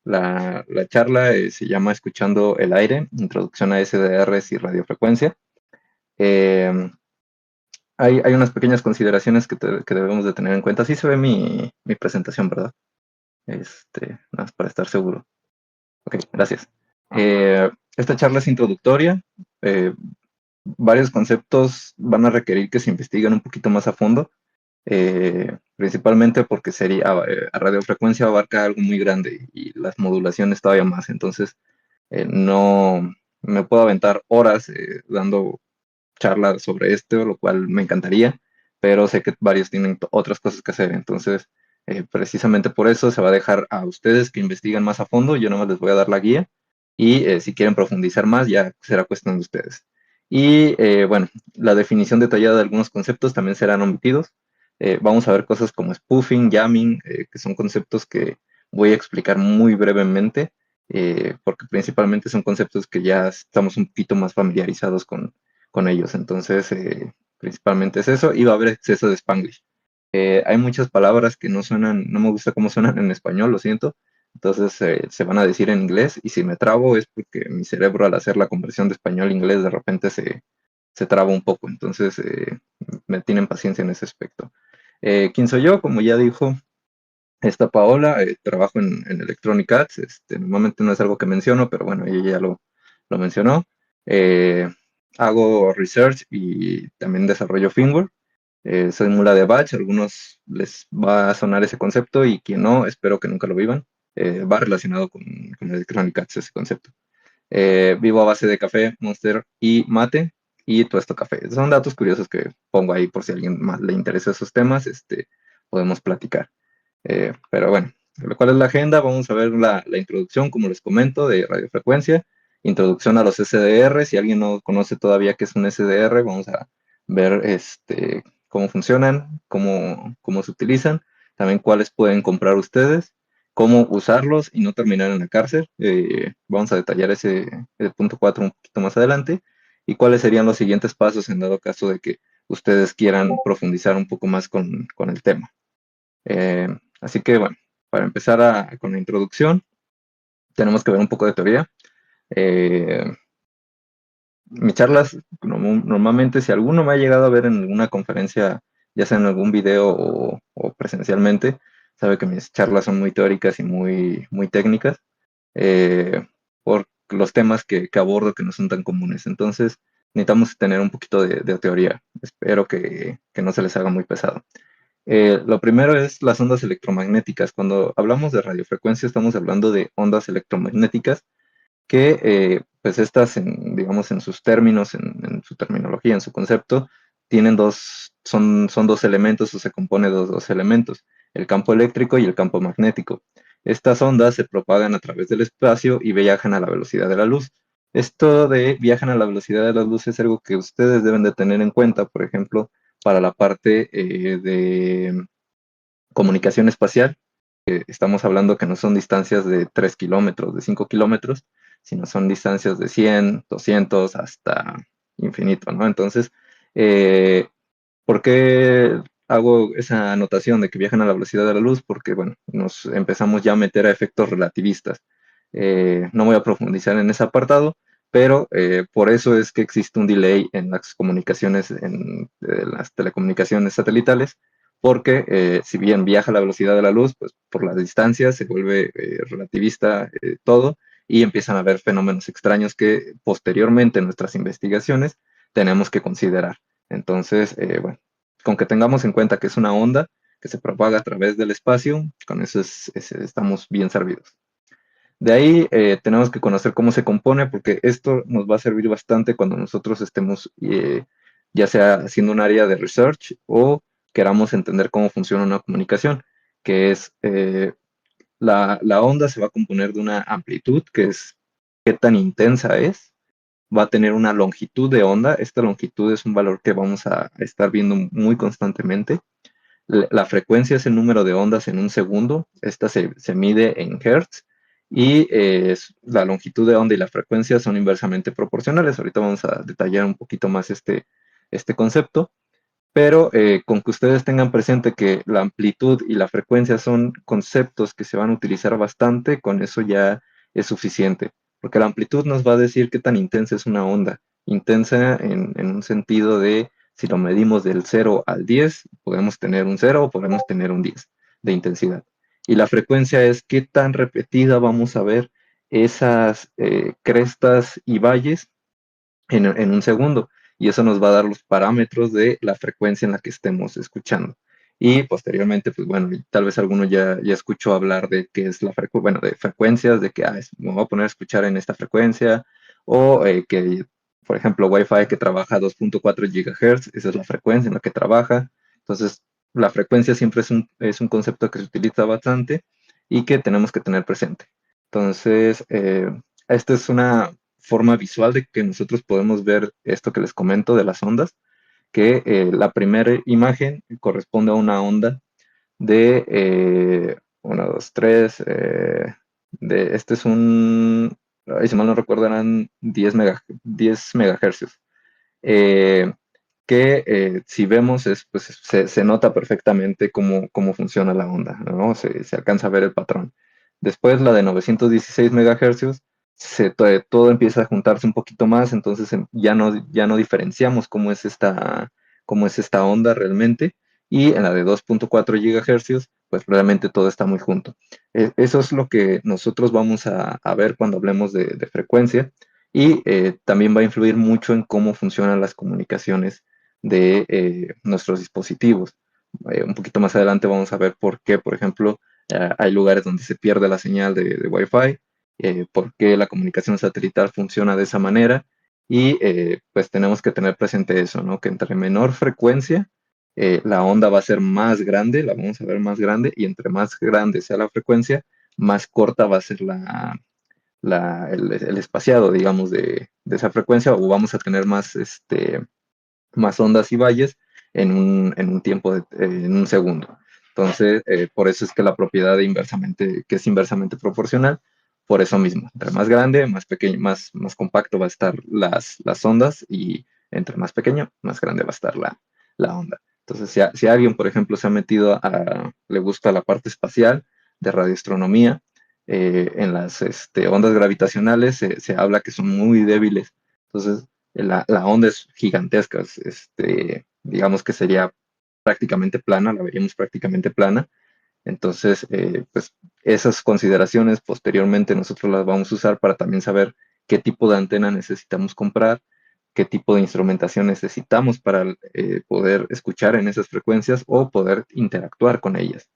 La charla se llama Escuchando el aire, introducción a SDRs y radiofrecuencia. Eh, hay unas pequeñas consideraciones que debemos de tener en cuenta. Sí se ve mi presentación, ¿verdad? Nada más para estar seguro. Ok, gracias. Esta charla es introductoria. Eh, Varios conceptos van a requerir que se investiguen un poquito más a fondo, principalmente porque a radiofrecuencia abarca algo muy grande y las modulaciones todavía más. Entonces, no me puedo aventar horas dando charlas sobre esto, lo cual me encantaría, pero sé que varios tienen otras cosas que hacer. Entonces, precisamente por eso se va a dejar a ustedes que investiguen más a fondo. Yo nomás les voy a dar la guía y si quieren profundizar más, ya será cuestión de ustedes. Y bueno, la definición detallada de algunos conceptos también serán omitidos. Vamos a ver cosas como spoofing, jamming, que son conceptos que voy a explicar muy brevemente, porque principalmente son conceptos que ya estamos un poquito más familiarizados con ellos. Entonces, principalmente es eso, y va a haber exceso de Spanglish. Hay muchas palabras que no suenan, no me gusta cómo suenan en español, lo siento. Entonces se van a decir en inglés, y si me trabo es porque mi cerebro, al hacer la conversión de español a inglés, de repente se traba un poco. Entonces me tienen paciencia en ese aspecto. ¿Quién soy yo? Como ya dijo esta Paola, trabajo en Electronic Arts. Normalmente no es algo que menciono, pero bueno, ella ya lo mencionó. Eh, Hago research y también desarrollo firmware. Soy mula de batch, a algunos les va a sonar ese concepto y quien no, espero que nunca lo vivan. Va relacionado con Electronic Arts ese concepto. Vivo a base de café, Monster y mate y tuesto café. Son datos curiosos que pongo ahí por si a alguien más le interesa esos temas, podemos platicar. Pero bueno, ¿cuál es la agenda? Vamos a ver la introducción, como les comento, de radiofrecuencia, introducción a los SDR. Si alguien no conoce todavía qué es un SDR, vamos a ver cómo funcionan, cómo se utilizan, también cuáles pueden comprar ustedes, cómo usarlos y no terminar en la cárcel. Vamos a detallar el punto 4 un poquito más adelante, y cuáles serían los siguientes pasos en dado caso de que ustedes quieran profundizar un poco más con el tema. Eh, Así que bueno, para empezar con la introducción, tenemos que ver un poco de teoría. Eh, Mis charlas, normalmente, si alguno me ha llegado a ver en alguna conferencia, ya sea en algún video o presencialmente, sabe que mis charlas son muy teóricas y muy técnicas, por los temas que abordo, que no son tan comunes. Entonces, necesitamos tener un poquito de teoría. Espero que no se les haga muy pesado. Lo primero es las ondas electromagnéticas. Cuando hablamos de radiofrecuencia, estamos hablando de ondas electromagnéticas que, pues estas, digamos, en sus términos, en su terminología, en su concepto, son dos elementos, o se compone de dos elementos: el campo eléctrico y el campo magnético. Estas ondas se propagan a través del espacio y viajan a la velocidad de la luz. Esto de viajan a la velocidad de la luz es algo que ustedes deben de tener en cuenta, por ejemplo, para la parte de comunicación espacial. Estamos hablando que no son distancias de 3 kilómetros, de 5 kilómetros, sino son distancias de 100, 200, hasta infinito, ¿no? Entonces, eh, ¿por qué hago esa anotación de que viajan a la velocidad de la luz? Porque, bueno, nos empezamos ya a meter a efectos relativistas. No voy a profundizar en ese apartado, pero por eso es que existe un delay en las comunicaciones, en las telecomunicaciones satelitales, porque si bien viaja a la velocidad de la luz, pues por las distancias se vuelve relativista todo, y empiezan a haber fenómenos extraños que posteriormente en nuestras investigaciones tenemos que considerar. Entonces, bueno, con que tengamos en cuenta que es una onda que se propaga a través del espacio, con eso estamos bien servidos. De ahí tenemos que conocer cómo se compone, porque esto nos va a servir bastante cuando nosotros estemos ya sea haciendo un área de research o queramos entender cómo funciona una comunicación, que es la onda se va a componer de una amplitud, que es qué tan intensa es. Va a tener una longitud de onda. Esta longitud es un valor que vamos a estar viendo muy constantemente. La frecuencia es el número de ondas en un segundo. Esta se mide en hertz, y la longitud de onda y la frecuencia son inversamente proporcionales. Ahorita vamos a detallar un poquito más este concepto. pero con que ustedes tengan presente que la amplitud y la frecuencia son conceptos que se van a utilizar bastante, con eso ya es suficiente, porque la amplitud nos va a decir qué tan intensa es una onda, intensa en un sentido de si lo medimos del 0 al 10, podemos tener un 0 o podemos tener un 10 de intensidad. Y la frecuencia es qué tan repetida vamos a ver esas crestas y valles en un segundo. Y eso nos va a dar los parámetros de la frecuencia en la que estemos escuchando. Y posteriormente, pues bueno, tal vez alguno ya escuchó hablar de qué es la frecuencia, bueno, de frecuencias, de que me voy a poner a escuchar en esta frecuencia, o que, por ejemplo, Wi-Fi que trabaja a 2.4 GHz, esa es la frecuencia en la que trabaja. Entonces, la frecuencia siempre es un concepto que se utiliza bastante y que tenemos que tener presente. Entonces, esta es una forma visual de que nosotros podemos ver esto que les comento de las ondas, que la primera imagen corresponde a una onda de 1, 2, 3, este es si mal no recuerdo, eran 10 megahercios. Eh, que si vemos pues, se nota perfectamente cómo funciona la onda, ¿no? Se alcanza a ver el patrón. Después la de 916 megahercios, todo empieza a juntarse un poquito más, entonces ya no diferenciamos cómo es esta onda realmente. Y en la de 2.4 gigahercios, pues realmente todo está muy junto. Eso es lo que nosotros vamos a ver cuando hablemos de frecuencia. Y también va a influir mucho en cómo funcionan las comunicaciones de nuestros dispositivos. Un poquito más adelante vamos a ver por qué, por ejemplo, hay lugares donde se pierde la señal de Wi-Fi, por qué la comunicación satelital funciona de esa manera y pues tenemos que tener presente eso, ¿no? Que entre menor frecuencia, la onda va a ser más grande, la vamos a ver más grande y entre más grande sea la frecuencia, más corta va a ser el espaciado, digamos, de esa frecuencia o vamos a tener más ondas y valles en un tiempo, en un segundo. Entonces, por eso es que la propiedad que es inversamente proporcional, por eso mismo, entre más grande, más pequeño, más compacto va a estar las ondas y entre más pequeño, más grande va a estar la onda. Entonces, si alguien, por ejemplo, le gusta la parte espacial de radioastronomía, en las ondas gravitacionales se habla que son muy débiles. Entonces, la onda es gigantesca, digamos que sería prácticamente plana, la veríamos prácticamente plana. Entonces, pues esas consideraciones posteriormente nosotros las vamos a usar para también saber qué tipo de antena necesitamos comprar, qué tipo de instrumentación necesitamos para poder escuchar en esas frecuencias o poder interactuar con ellas.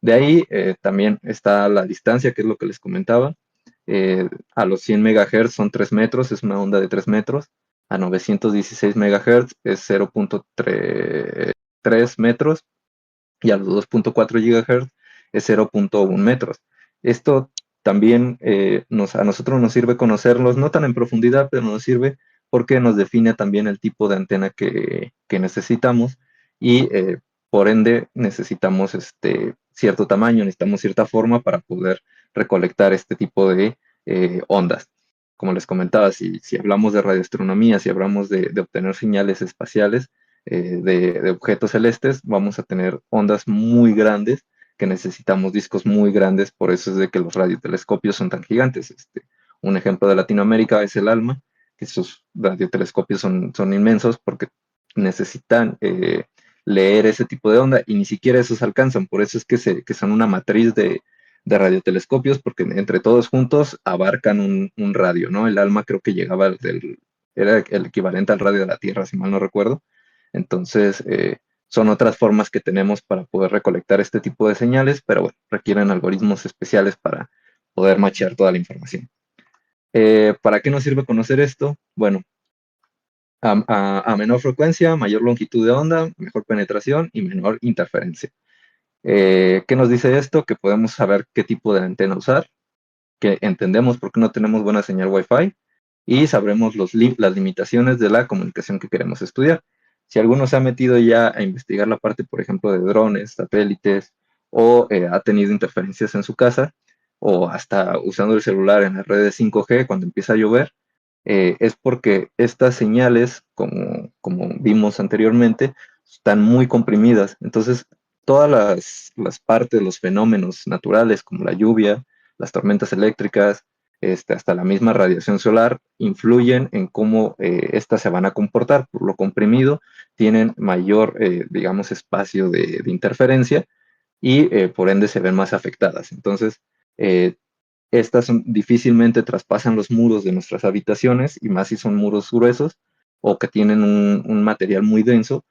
De ahí también está la distancia, que es lo que les comentaba. A los 100 MHz son 3 metros, es una onda de 3 metros. A 916 MHz es 0.3 metros y a los 2.4 GHz es 0.1 metros. Esto también a nosotros nos sirve conocerlos, no tan en profundidad, pero nos sirve porque nos define también el tipo de antena que necesitamos y por ende necesitamos cierto tamaño, necesitamos cierta forma para poder recolectar este tipo de ondas. Como les comentaba, si hablamos de radioastronomía, si hablamos de obtener señales espaciales, de objetos celestes, vamos a tener ondas muy grandes que necesitamos discos muy grandes, por eso es de que los radiotelescopios son tan gigantes. Un ejemplo de Latinoamérica es el ALMA, que sus radiotelescopios son inmensos porque necesitan leer ese tipo de onda y ni siquiera esos alcanzan, por eso es que son una matriz de radiotelescopios porque entre todos juntos abarcan un radio, ¿no? El ALMA creo que era el equivalente al radio de la Tierra, si mal no recuerdo. Entonces, son otras formas que tenemos para poder recolectar este tipo de señales, pero bueno, requieren algoritmos especiales para poder machear toda la información. ¿Para qué nos sirve conocer esto? Bueno, a menor frecuencia, mayor longitud de onda, mejor penetración y menor interferencia. ¿Qué nos dice esto? Que podemos saber qué tipo de antena usar, que entendemos por qué no tenemos buena señal Wi-Fi y sabremos las limitaciones de la comunicación que queremos estudiar. Si alguno se ha metido ya a investigar la parte, por ejemplo, de drones, satélites, o ha tenido interferencias en su casa, o hasta usando el celular en las redes 5G cuando empieza a llover, es porque estas señales, como vimos anteriormente, están muy comprimidas. Entonces, todas las partes, los fenómenos naturales como la lluvia, las tormentas eléctricas, hasta la misma radiación solar, influyen en cómo éstas se van a comportar. Por lo comprimido, tienen mayor, digamos, espacio de interferencia y por ende se ven más afectadas. Entonces, eh, difícilmente traspasan los muros de nuestras habitaciones y más si son muros gruesos o que tienen un material muy denso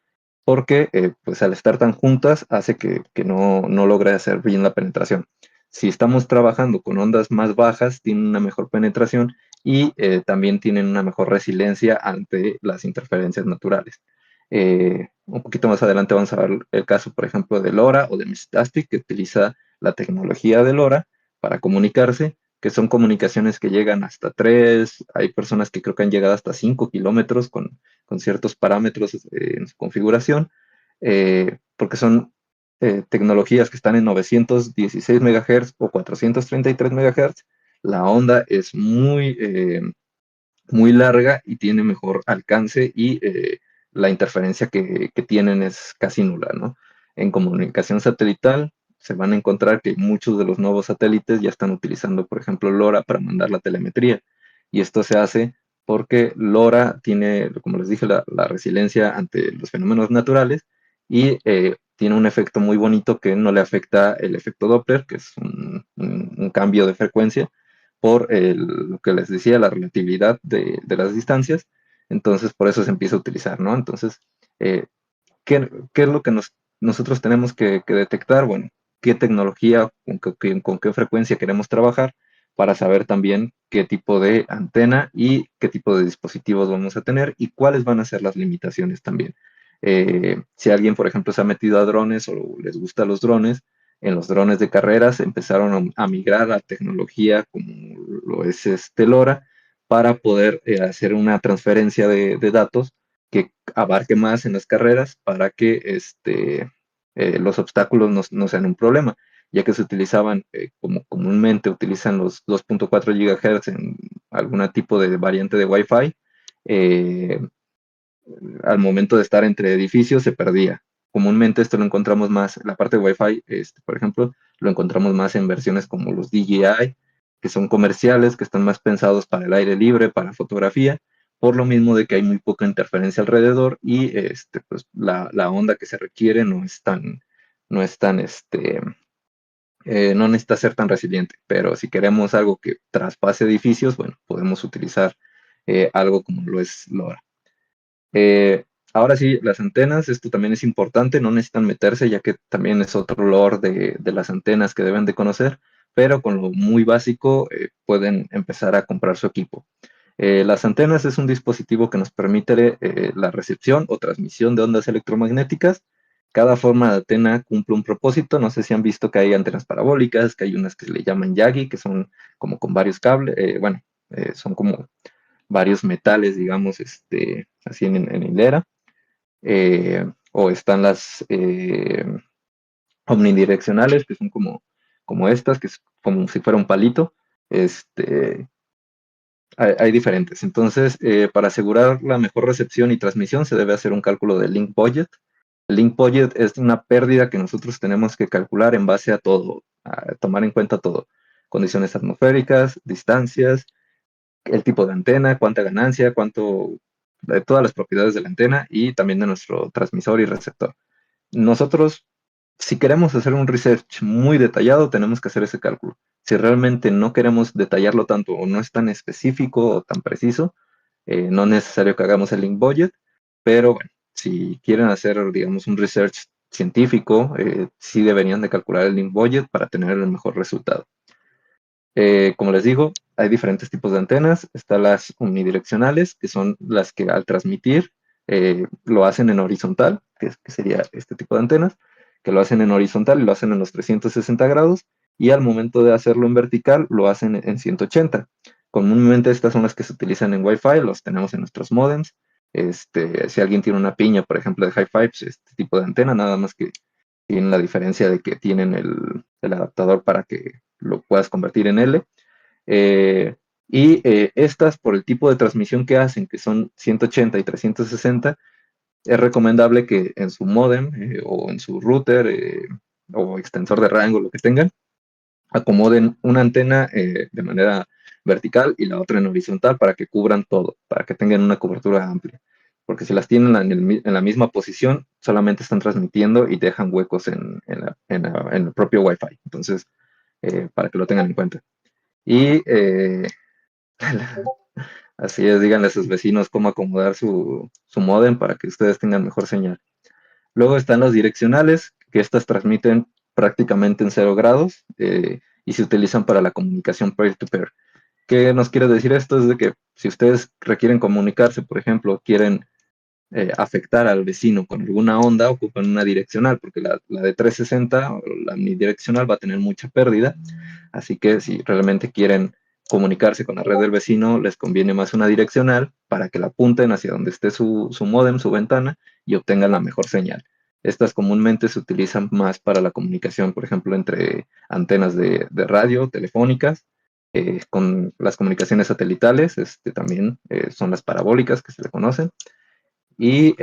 porque pues al estar tan juntas hace que no logre hacer bien la penetración. Si estamos trabajando con ondas más bajas, tienen una mejor penetración y también tienen una mejor resiliencia ante las interferencias naturales. Un poquito más adelante vamos a ver el caso, por ejemplo, de LoRa o de Mistastich, que utiliza la tecnología de LoRa para comunicarse, que son comunicaciones que llegan hasta 3, hay personas que creo que han llegado hasta 5 kilómetros con ciertos parámetros en su configuración, porque son tecnologías que están en 916 MHz o 433 MHz. La onda es muy larga y tiene mejor alcance y la interferencia que tienen es casi nula, ¿no? En comunicación satelital se van a encontrar que muchos de los nuevos satélites ya están utilizando, por ejemplo, LoRa para mandar la telemetría. Y esto se hace porque LoRa tiene, como les dije, la resiliencia ante los fenómenos naturales y tiene un efecto muy bonito que no le afecta el efecto Doppler, que es un cambio de frecuencia por lo que les decía, la relatividad de las distancias. Entonces, por eso se empieza a utilizar, ¿no? Entonces, eh, ¿qué es lo que nosotros tenemos que detectar? Bueno, qué tecnología, con qué frecuencia queremos trabajar para saber también qué tipo de antena y qué tipo de dispositivos vamos a tener y cuáles van a ser las limitaciones también. Si alguien, por ejemplo, se ha metido a drones o les gustan los drones, en los drones de carreras empezaron a migrar a tecnología como lo es LoRa para poder hacer una transferencia de datos que abarque más en las carreras para que los obstáculos no sean un problema, ya que se utilizaban, como comúnmente utilizan los 2.4 GHz en algún tipo de variante de Wi-Fi, eh, al momento de estar entre edificios se perdía. Comúnmente esto lo encontramos más, la parte de Wi-Fi, por ejemplo, lo encontramos más en versiones como los DJI, que son comerciales, que están más pensados para el aire libre, para fotografía, por lo mismo de que hay muy poca interferencia alrededor y pues, la onda que se requiere no es tan, no necesita ser tan resiliente, pero si queremos algo que traspase edificios, bueno, podemos utilizar algo como lo es LoRa. Ahora sí, las antenas, esto también es importante, no necesitan meterse, ya que también es otro lore de las antenas que deben de conocer, pero con lo muy básico pueden empezar a comprar su equipo. Las antenas es un dispositivo que nos permite la recepción o transmisión de ondas electromagnéticas. Cada forma de antena cumple un propósito. No sé si han visto que hay antenas parabólicas, que hay unas que se le llaman Yagi, que son como con varios cables, bueno, son como varios metales, digamos, así en hilera, o están las omnidireccionales, que son como estas, que es como si fuera un palito, hay diferentes. Entonces, para asegurar la mejor recepción y transmisión, se debe hacer un cálculo de link budget. El link budget es una pérdida que nosotros tenemos que calcular en base a todo, a tomar en cuenta todo. Condiciones atmosféricas, distancias, el tipo de antena, cuánta ganancia, de todas las propiedades de la antena y también de nuestro transmisor y receptor. Nosotros, si queremos hacer un research muy detallado, tenemos que hacer ese cálculo. Si realmente no queremos detallarlo tanto o no es tan específico o tan preciso, no es necesario que hagamos el link budget, pero bueno, si quieren hacer, digamos, un research científico, sí deberían de calcular el link budget para tener el mejor resultado. Como les digo, hay diferentes tipos de antenas. Están las unidireccionales, que son las que al transmitir lo hacen en horizontal, que sería este tipo de antenas, que lo hacen en horizontal y lo hacen en los 360 grados, y al momento de hacerlo en vertical lo hacen en 180. Comúnmente estas son las que se utilizan en Wi-Fi, los tenemos en nuestros modems. Si alguien tiene una piña, por ejemplo, de Hi-Fi, pues este tipo de antena, nada más que tienen la diferencia de que tienen el adaptador para que lo puedas convertir en L. Eh, y estas, por el tipo de transmisión que hacen, que son 180 y 360, es recomendable que en su modem o en su router o extensor de rango, lo que tengan, acomoden una antena de manera vertical y la otra en horizontal para que cubran todo, para que tengan una cobertura amplia. Porque si las tienen en la misma posición, solamente están transmitiendo y dejan huecos en el propio Wi-Fi. Entonces, para que lo tengan en cuenta. Y así es, díganle a sus vecinos cómo acomodar su modem para que ustedes tengan mejor señal. Luego están los direccionales, que estas transmiten prácticamente en 0 grados y se utilizan para la comunicación peer-to-peer. ¿Qué nos quiere decir esto? Es de que si ustedes requieren comunicarse, por ejemplo, quieren afectar al vecino con alguna onda, ocupan una direccional, porque la de 360 o la unidireccional va a tener mucha pérdida. Así que si realmente quieren comunicarse con la red del vecino, les conviene más una direccional para que la apunten hacia donde esté su modem, su ventana, y obtengan la mejor señal. Estas comúnmente se utilizan más para la comunicación, por ejemplo, entre antenas de radio, telefónicas, con las comunicaciones satelitales, también son las parabólicas que se le conocen, y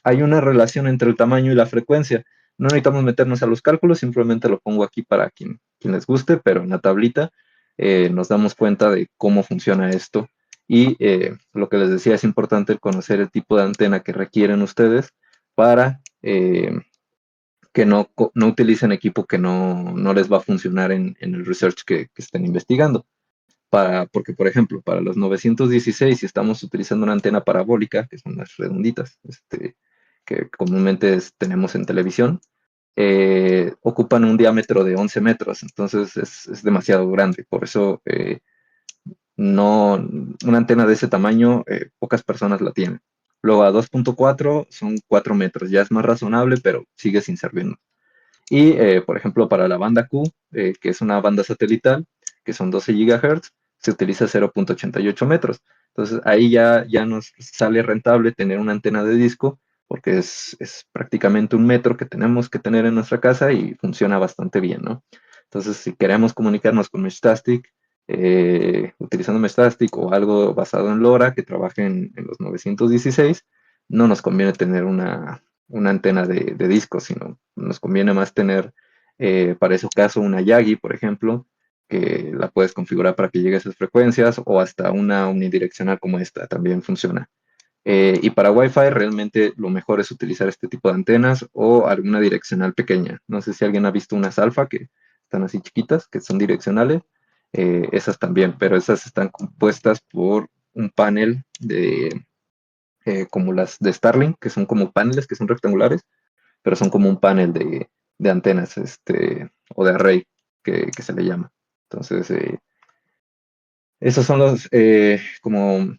hay una relación entre el tamaño y la frecuencia. No necesitamos meternos a los cálculos, simplemente lo pongo aquí para quien les guste, pero en la tablita nos damos cuenta de cómo funciona esto. Y lo que les decía, es importante conocer el tipo de antena que requieren ustedes para que no utilicen equipo que no les va a funcionar en el research que estén investigando. Porque, por ejemplo, para los 916, si estamos utilizando una antena parabólica, que son las redonditas, que comúnmente tenemos en televisión, ocupan un diámetro de 11 metros, entonces es demasiado grande. Por eso, no, una antena de ese tamaño, pocas personas la tienen. Luego a 2.4 son 4 metros, ya es más razonable, pero sigue sin servirnos. Y, por ejemplo, para la banda Q, que es una banda satelital, que son 12 GHz, se utiliza 0.88 metros. Entonces, ahí ya nos sale rentable tener una antena de disco, porque es prácticamente un metro que tenemos que tener en nuestra casa y funciona bastante bien, ¿no? Entonces, si queremos comunicarnos con Meshtastic, utilizando Meshtastic o algo basado en LoRa que trabaje en los 916, no nos conviene tener una antena de disco, sino nos conviene más tener para ese caso una Yagi, por ejemplo, que la puedes configurar para que llegue a esas frecuencias, o hasta una unidireccional como esta también funciona. Y para Wi-Fi realmente lo mejor es utilizar este tipo de antenas o alguna direccional pequeña. No sé si alguien ha visto unas alfa que están así chiquitas, que son direccionales. Esas también, pero esas están compuestas por un panel como las de Starlink, que son como paneles que son rectangulares, pero son como un panel de antenas, o de array, que se le llama. Entonces, esos son como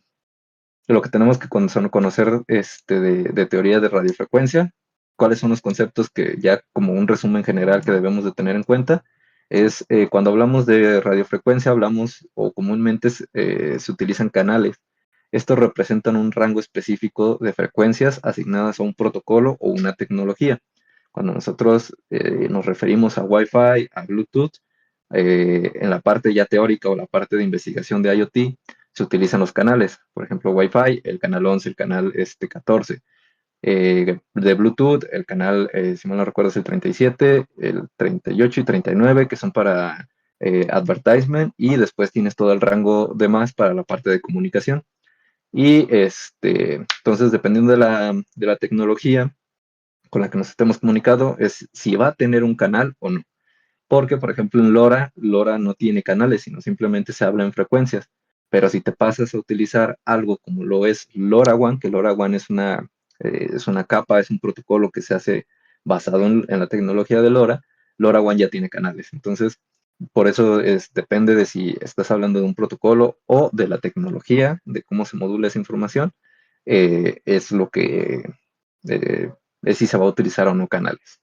lo que tenemos que conocer de teoría de radiofrecuencia. Cuáles son los conceptos que ya como un resumen general que debemos de tener en cuenta. Es cuando hablamos de radiofrecuencia, hablamos o comúnmente se utilizan canales. Estos representan un rango específico de frecuencias asignadas a un protocolo o una tecnología. Cuando nosotros nos referimos a Wi-Fi, a Bluetooth, en la parte ya teórica o la parte de investigación de IoT, se utilizan los canales. Por ejemplo, Wi-Fi, el canal 11, el canal 14. De Bluetooth, el canal, si mal no recuerdo, es el 37, el 38 y 39, que son para advertisement, y después tienes todo el rango de más para la parte de comunicación. Y entonces, dependiendo de la tecnología con la que nos estemos comunicando, es si va a tener un canal o no. Porque, por ejemplo, en LoRa no tiene canales, sino simplemente se habla en frecuencias. Pero si te pasas a utilizar algo como lo es LoRaWAN, que LoRaWAN es una capa, es un protocolo que se hace basado en la tecnología de LoRa, LoRaWAN ya tiene canales. Entonces, por eso depende de si estás hablando de un protocolo o de la tecnología, de cómo se modula esa información, es lo que es si se va a utilizar o no canales.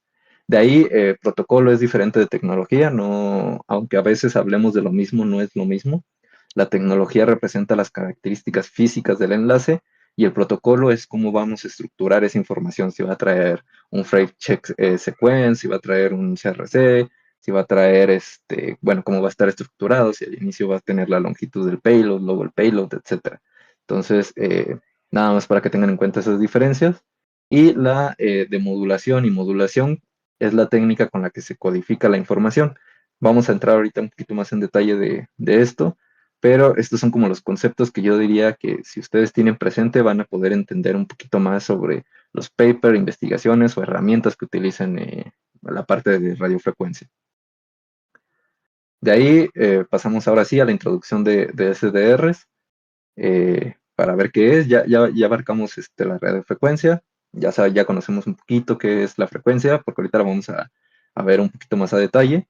De ahí, protocolo es diferente de tecnología, no, aunque a veces hablemos de lo mismo, no es lo mismo. La tecnología representa las características físicas del enlace y el protocolo es cómo vamos a estructurar esa información, si va a traer un frame check sequence, si va a traer un CRC, si va a traer, bueno, cómo va a estar estructurado, si al inicio va a tener la longitud del payload, luego el payload, etcétera. Entonces, Nada más para que tengan en cuenta esas diferencias. Y la demodulación y modulación es la técnica con la que se codifica la información. Vamos a entrar ahorita un poquito más en detalle de esto, pero estos son como los conceptos que yo diría que si ustedes tienen presente van a poder entender un poquito más sobre los papers, investigaciones o herramientas que utilizan la parte de radiofrecuencia. De ahí pasamos ahora sí a la introducción de SDRs para ver qué es. Ya abarcamos la radiofrecuencia, ya conocemos un poquito qué es la frecuencia, porque ahorita la vamos a ver un poquito más a detalle.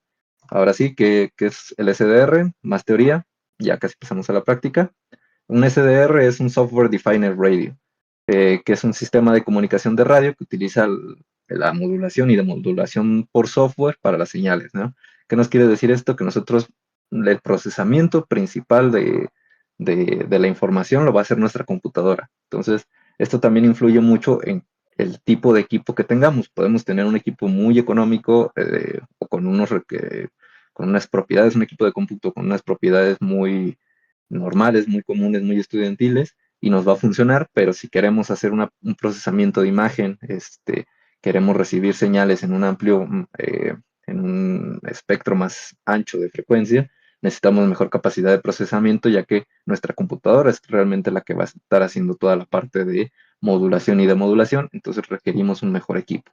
Ahora sí, ¿qué es el SDR? Más teoría, ya casi pasamos a la práctica. Un SDR es un Software Defined Radio, que es un sistema de comunicación de radio que utiliza la modulación y demodulación por software para las señales, ¿no? ¿Qué nos quiere decir esto? Que nosotros, el procesamiento principal de la información lo va a hacer nuestra computadora. Entonces, esto también influye mucho en el tipo de equipo que tengamos. Podemos tener un equipo muy económico o con unas propiedades, un equipo de cómputo con unas propiedades muy normales, muy comunes, muy estudiantiles, y nos va a funcionar, pero si queremos hacer un procesamiento de imagen, queremos recibir señales en un amplio, en un espectro más ancho de frecuencia, necesitamos mejor capacidad de procesamiento, ya que nuestra computadora es realmente la que va a estar haciendo toda la parte de modulación y demodulación, entonces requerimos un mejor equipo.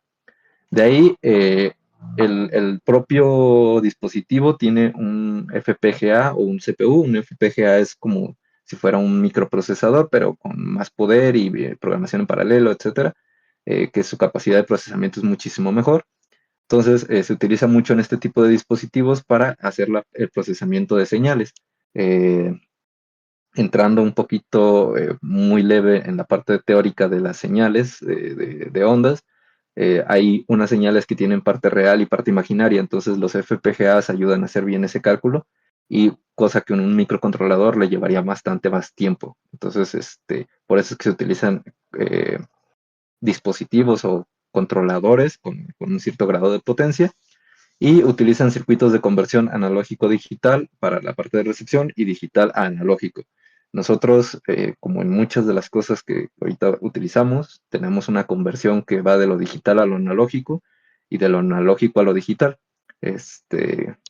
De ahí, el propio dispositivo tiene un FPGA o un CPU. Un FPGA es como si fuera un microprocesador, pero con más poder y programación en paralelo, etcétera, que su capacidad de procesamiento es muchísimo mejor. Entonces, se utiliza mucho en este tipo de dispositivos para hacer el procesamiento de señales. Eh, Entrando un poquito muy leve en la parte teórica de las señales de ondas, hay unas señales que tienen parte real y parte imaginaria, entonces los FPGAs ayudan a hacer bien ese cálculo y cosa que un microcontrolador le llevaría bastante más tiempo. Entonces, por eso es que se utilizan dispositivos o controladores con un cierto grado de potencia y utilizan circuitos de conversión analógico-digital para la parte de recepción y digital a analógico. Nosotros, como en muchas de las cosas que ahorita utilizamos, tenemos una conversión que va de lo digital a lo analógico y de lo analógico a lo digital.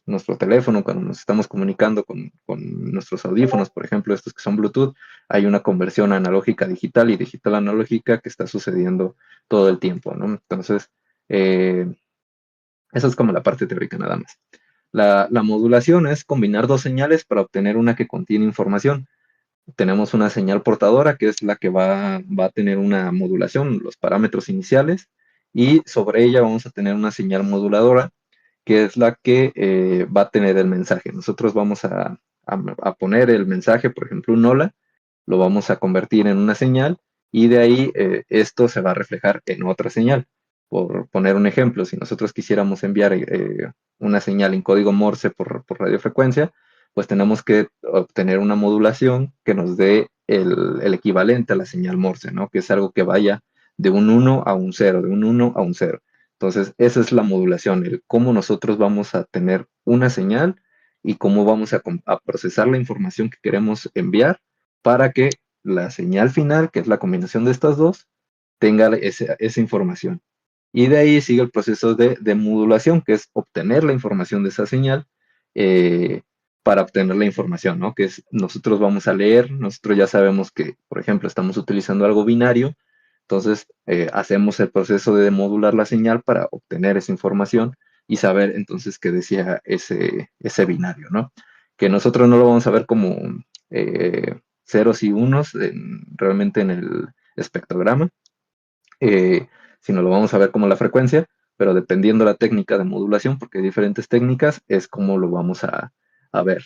Nuestro teléfono, cuando nos estamos comunicando con nuestros audífonos, por ejemplo, estos que son Bluetooth, hay una conversión analógica digital y digital analógica que está sucediendo todo el tiempo, ¿no? Entonces, eh, esa es como la parte teórica nada más. La modulación es combinar dos señales para obtener una que contiene información. Tenemos una señal portadora que es la que va a tener una modulación, los parámetros iniciales, y sobre ella vamos a tener una señal moduladora que es la que va a tener el mensaje. Nosotros vamos a poner el mensaje, por ejemplo, un hola, lo vamos a convertir en una señal y de ahí esto se va a reflejar en otra señal. Por poner un ejemplo, si nosotros quisiéramos enviar una señal en código Morse por radiofrecuencia, pues tenemos que obtener una modulación que nos dé el equivalente a la señal Morse, ¿no? Que es algo que vaya de un 1 a un 0, de un 1 a un 0. Entonces, esa es la modulación, el cómo nosotros vamos a tener una señal y cómo vamos a procesar la información que queremos enviar para que la señal final, que es la combinación de estas dos, tenga esa información. Y de ahí sigue el proceso de modulación, que es obtener la información de esa señal eh, para obtener la información, ¿no? Que es, nosotros vamos a leer, nosotros ya sabemos que, por ejemplo, estamos utilizando algo binario, entonces hacemos el proceso de modular la señal para obtener esa información y saber entonces qué decía ese binario, ¿no? Que nosotros no lo vamos a ver como ceros y unos realmente en el espectrograma, sino lo vamos a ver como la frecuencia, pero dependiendo la técnica de modulación, porque hay diferentes técnicas, es como lo vamos a ver.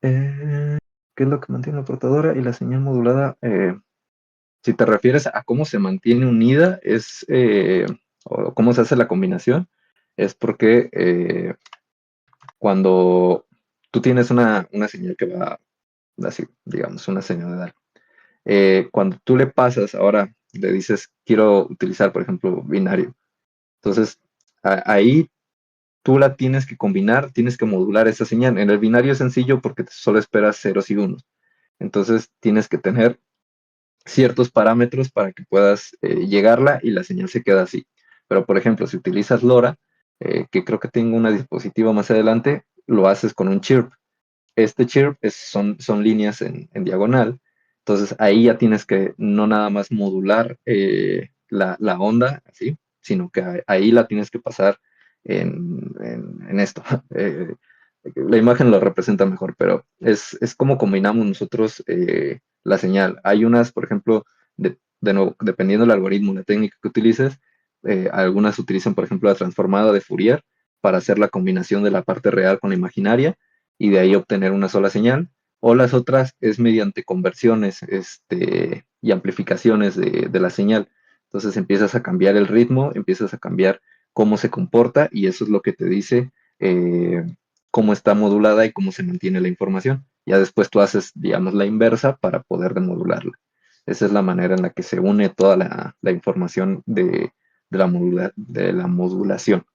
Eh, ¿Qué es lo que mantiene la portadora y la señal modulada? Si te refieres a cómo se mantiene unida, o cómo se hace la combinación, es porque cuando tú tienes una señal que va así, digamos, una señal de edad. Cuando tú le pasas, ahora le dices, quiero utilizar, por ejemplo, binario. Entonces, ahí tú la tienes que combinar, tienes que modular esa señal. En el binario es sencillo porque solo esperas ceros y unos. Entonces tienes que tener ciertos parámetros para que puedas llegarla y la señal se queda así. Pero, por ejemplo, si utilizas LoRa, que creo que tengo una dispositiva más adelante, lo haces con un chirp. Este chirp son líneas en diagonal. Entonces ahí ya tienes que no nada más modular la onda, así, sino que ahí la tienes que pasar en esto. Eh, la imagen lo representa mejor, pero es como combinamos nosotros la señal. Hay unas, por ejemplo, de nuevo, dependiendo del algoritmo, la técnica que utilices, algunas utilizan, por ejemplo, la transformada de Fourier para hacer la combinación de la parte real con la imaginaria y de ahí obtener una sola señal, o las otras es mediante conversiones y amplificaciones de la señal. Entonces empiezas a cambiar el ritmo, empiezas a cambiar cómo se comporta y eso es lo que te dice eh, cómo está modulada y cómo se mantiene la información. Ya después tú haces, digamos, la inversa para poder demodularla. Esa es la manera en la que se une toda la información de la modulación.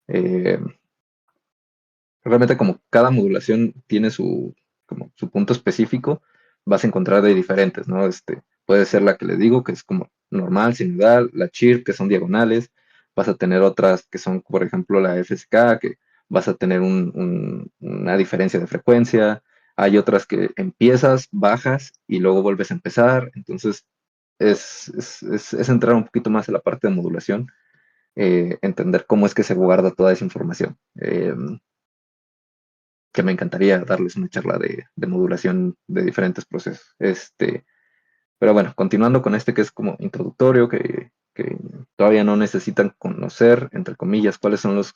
Eh, Realmente como cada modulación tiene como su punto específico, vas a encontrar de diferentes, ¿no? Puede ser la que les digo, que es como normal, sinudal, la chirp, que son diagonales, vas a tener otras que son, por ejemplo, la FSK, que vas a tener una diferencia de frecuencia, hay otras que empiezas, bajas y luego vuelves a empezar, entonces es entrar un poquito más a la parte de modulación, entender cómo es que se guarda toda esa información. Que me encantaría darles una charla de modulación de diferentes procesos. Pero bueno, continuando con este que es como introductorio, que todavía no necesitan conocer, entre comillas, cuáles son los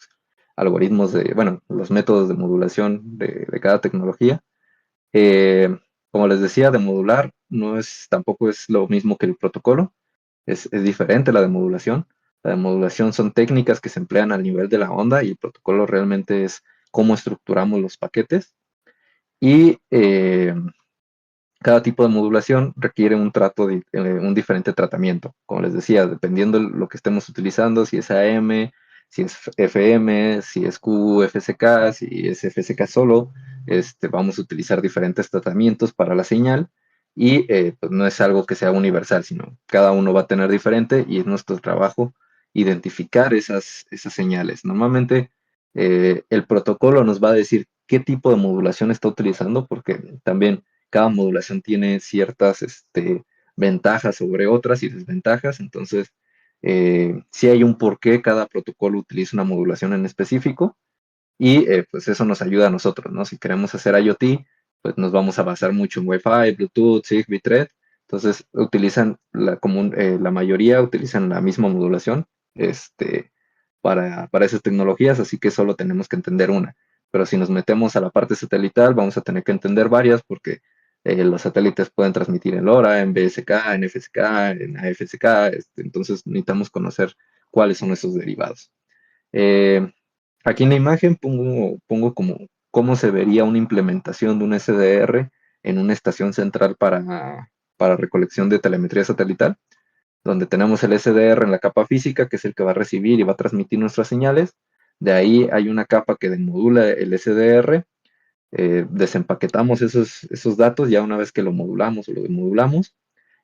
algoritmos bueno, los métodos de modulación de cada tecnología. Eh, Como les decía, de modular tampoco es lo mismo que el protocolo, es diferente la de modulación. La de modulación son técnicas que se emplean al nivel de la onda y el protocolo realmente es cómo estructuramos los paquetes. Y cada tipo de modulación requiere un diferente tratamiento. Como les decía, dependiendo de lo que estemos utilizando, si es AM, si es FM, si es QFSK, si es FSK solo, vamos a utilizar diferentes tratamientos para la señal y pues no es algo que sea universal, sino cada uno va a tener diferente y es nuestro trabajo identificar esas señales. Normalmente el protocolo nos va a decir qué tipo de modulación está utilizando porque también cada modulación tiene ciertas ventajas sobre otras y desventajas, entonces sí hay un porqué cada protocolo utiliza una modulación en específico y pues eso nos ayuda a nosotros, ¿no? Si queremos hacer IoT, pues nos vamos a basar mucho en Wi-Fi, Bluetooth, Zigbee, Thread, entonces utilizan la mayoría utilizan la misma modulación para esas tecnologías, así que solo tenemos que entender una. Pero si nos metemos a la parte satelital, vamos a tener que entender varias porque los satélites pueden transmitir en LoRa, en BSK, en FSK, en AFSK, entonces necesitamos conocer cuáles son esos derivados. Eh, Aquí en la imagen pongo como cómo se vería una implementación de un SDR en una estación central para recolección de telemetría satelital donde tenemos el SDR en la capa física, que es el que va a recibir y va a transmitir nuestras señales. De ahí hay una capa que demodula el SDR, desempaquetamos esos datos ya una vez que lo modulamos o lo demodulamos.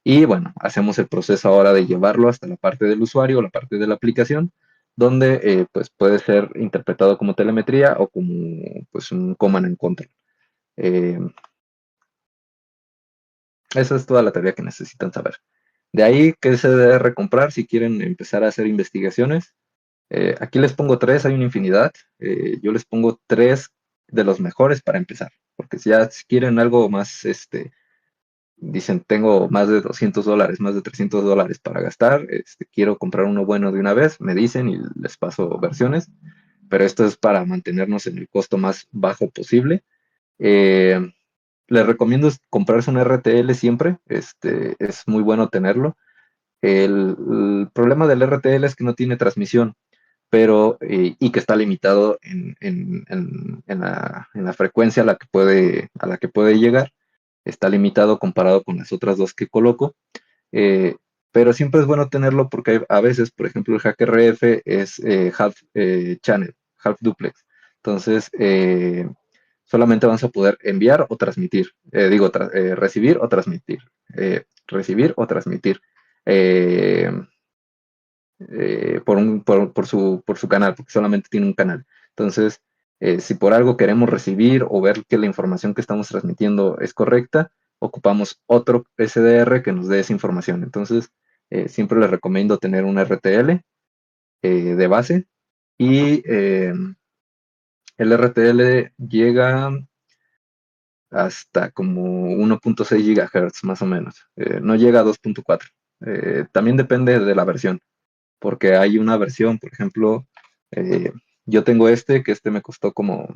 Y bueno, hacemos el proceso ahora de llevarlo hasta la parte del usuario, la parte de la aplicación, donde pues puede ser interpretado como telemetría o como pues un command and control. Eh, Esa es toda la tarea que necesitan saber. De ahí, ¿qué se debe comprar si quieren empezar a hacer investigaciones? Aquí les pongo tres, hay una infinidad. Yo les pongo tres de los mejores para empezar, porque si quieren algo más, dicen, tengo más de $200, más de $300 para gastar, quiero comprar uno bueno de una vez, me dicen y les paso versiones, pero esto es para mantenernos en el costo más bajo posible. Eh, Les recomiendo comprarse un RTL siempre, es muy bueno tenerlo. El problema del RTL es que no tiene transmisión, pero y que está limitado en la frecuencia a la que puede llegar. Está limitado comparado con las otras dos que coloco. eh, pero siempre es bueno tenerlo porque a veces, por ejemplo, el HackRF es half channel, half duplex. Entonces, solamente vamos a poder enviar o transmitir, recibir o transmitir, recibir o transmitir eh, por su canal, porque solamente tiene un canal. Entonces, si por algo queremos recibir o ver que la información que estamos transmitiendo es correcta, ocupamos otro SDR que nos dé esa información. Entonces, siempre les recomiendo tener un RTL de base y el RTL llega hasta como 1.6 GHz más o menos. No llega a 2.4. También depende de la versión, porque hay una versión, por ejemplo, eh, yo tengo que este me costó como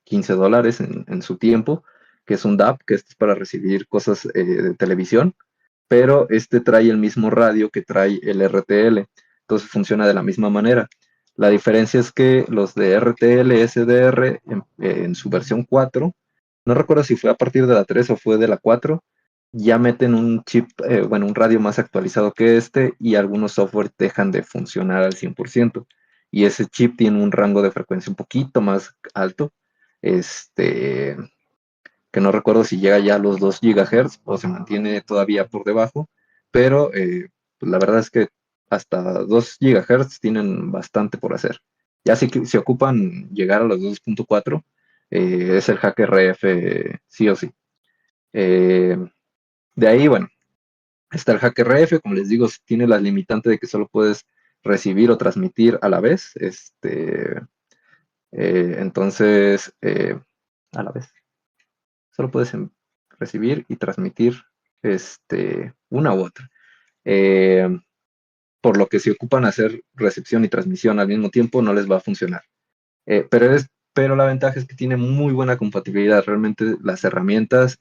$15 en su tiempo, que es un DAB, que este es para recibir cosas de televisión, pero este trae el mismo radio que trae el RTL, entonces funciona de la misma manera. La diferencia es que los de RTL SDR en su versión 4, no recuerdo si fue a partir de la 3 o fue de la 4, ya meten un chip, un radio más actualizado que este y algunos software dejan de funcionar al 100%. Y ese chip tiene un rango de frecuencia un poquito más alto, este, que no recuerdo si llega ya a los 2 GHz o se mantiene todavía por debajo, pero pues la verdad es que hasta 2 GHz tienen bastante por hacer. Ya si ocupan llegar a los 2.4, es el hack RF sí o sí. Eh, de ahí, bueno, está el hack RF, como les digo, tiene la limitante de que solo puedes recibir o transmitir a la vez. Entonces, a la vez. Solo puedes recibir y transmitir una u otra. Eh, por lo que si ocupan hacer recepción y transmisión al mismo tiempo, no les va a funcionar. Pero la ventaja es que tiene muy buena compatibilidad. Realmente las herramientas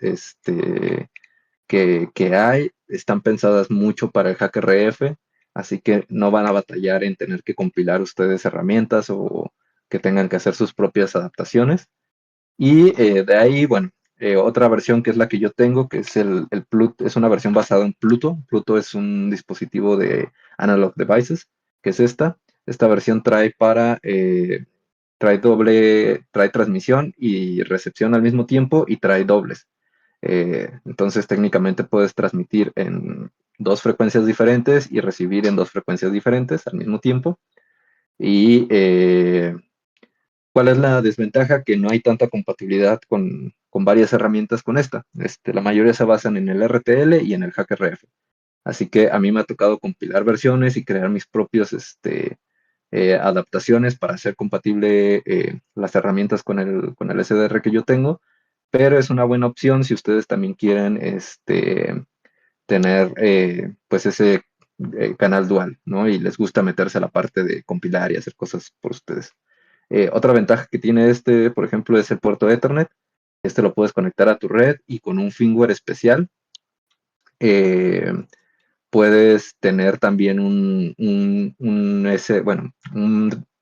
que hay están pensadas mucho para el hack RF, así que no van a batallar en tener que compilar ustedes herramientas o que tengan que hacer sus propias adaptaciones. Y de ahí, bueno, otra versión que es la que yo tengo, que es el Pluto, es una versión basada en Pluto. Pluto es un dispositivo de Analog Devices, que es esta. Esta versión trae transmisión y recepción al mismo tiempo y trae dobles. Entonces técnicamente puedes transmitir en dos frecuencias diferentes y recibir en dos frecuencias diferentes al mismo tiempo. Y ¿cuál es la desventaja? Que no hay tanta compatibilidad con varias herramientas con esta. La mayoría se basan en el RTL y en el hack RF. Así que a mí me ha tocado compilar versiones y crear mis propios adaptaciones para hacer compatible las herramientas con el SDR que yo tengo. Pero es una buena opción si ustedes también quieren tener pues ese canal dual, ¿no? Y les gusta meterse a la parte de compilar y hacer cosas por ustedes. Otra ventaja que tiene por ejemplo, es el puerto Ethernet. Lo puedes conectar a tu red y con un firmware especial eh, puedes tener también un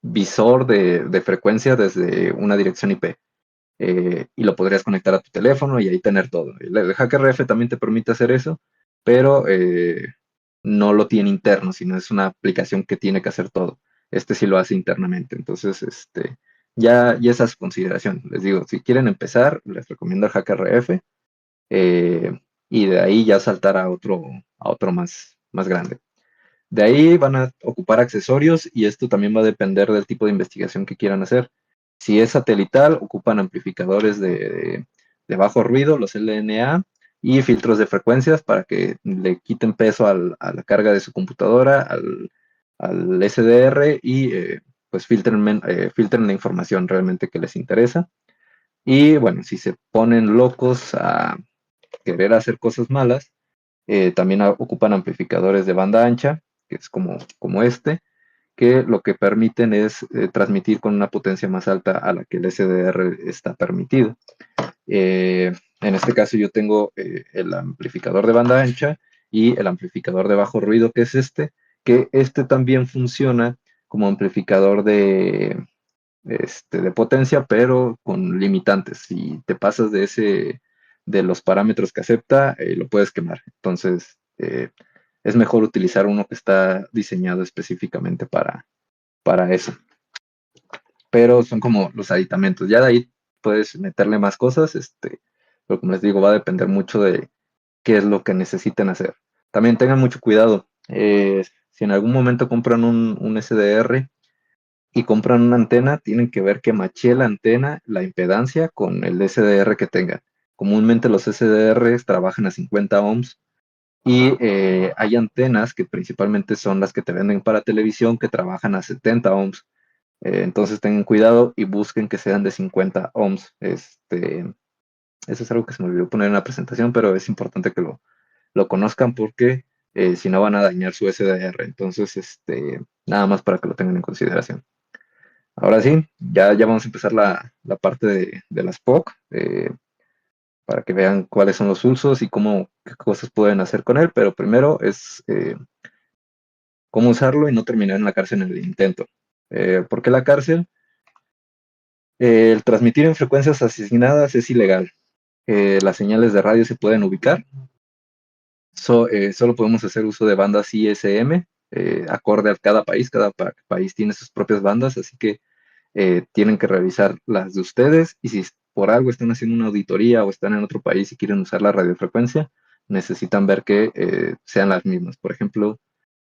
visor de frecuencia desde una dirección IP. Y lo podrías conectar a tu teléfono y ahí tener todo. El HackRF también te permite hacer eso, pero no lo tiene interno, sino es una aplicación que tiene que hacer todo. Sí lo hace internamente. Entonces, ya esas consideraciones. Les digo, si quieren empezar, les recomiendo el HackRF y de ahí ya saltar a otro más grande. De ahí van a ocupar accesorios y esto también va a depender del tipo de investigación que quieran hacer. Si es satelital, ocupan amplificadores de bajo ruido, los LNA, y filtros de frecuencias para que le quiten peso a la carga de su computadora, al SDR y pues filtren la información realmente que les interesa. Y bueno, si se ponen locos a querer hacer cosas malas, también ocupan amplificadores de banda ancha, que es como que lo que permiten es transmitir con una potencia más alta a la que el SDR está permitido. En este caso yo tengo el amplificador de banda ancha y el amplificador de bajo ruido, que es que también funciona como amplificador de potencia, pero con limitantes. Si te pasas de los parámetros que acepta, lo puedes quemar. Entonces, es mejor utilizar uno que está diseñado específicamente para eso. Pero son como los aditamentos. Ya de ahí puedes meterle más cosas, pero como les digo, va a depender mucho de qué es lo que necesiten hacer. También tengan mucho cuidado. Si en algún momento compran un SDR y compran una antena, tienen que ver que machee la antena, la impedancia, con el SDR que tengan. Comúnmente los SDRs trabajan a 50 ohms y hay antenas que principalmente son las que te venden para televisión que trabajan a 70 ohms. Entonces tengan cuidado y busquen que sean de 50 ohms. Eso es algo que se me olvidó poner en la presentación, pero es importante que lo conozcan porque si no van a dañar su SDR. Entonces, nada más para que lo tengan en consideración. Ahora sí, ya vamos a empezar la parte de las POC, para que vean cuáles son los usos y qué cosas pueden hacer con él, pero primero es cómo usarlo y no terminar en la cárcel en el intento. ¿Por qué la cárcel? El transmitir en frecuencias asignadas es ilegal. Las señales de radio se pueden ubicar. Solo podemos hacer uso de bandas ISM, acorde a cada país. Cada país tiene sus propias bandas, así que tienen que revisar las de ustedes. Y si por algo están haciendo una auditoría o están en otro país y quieren usar la radiofrecuencia, necesitan ver que sean las mismas. Por ejemplo,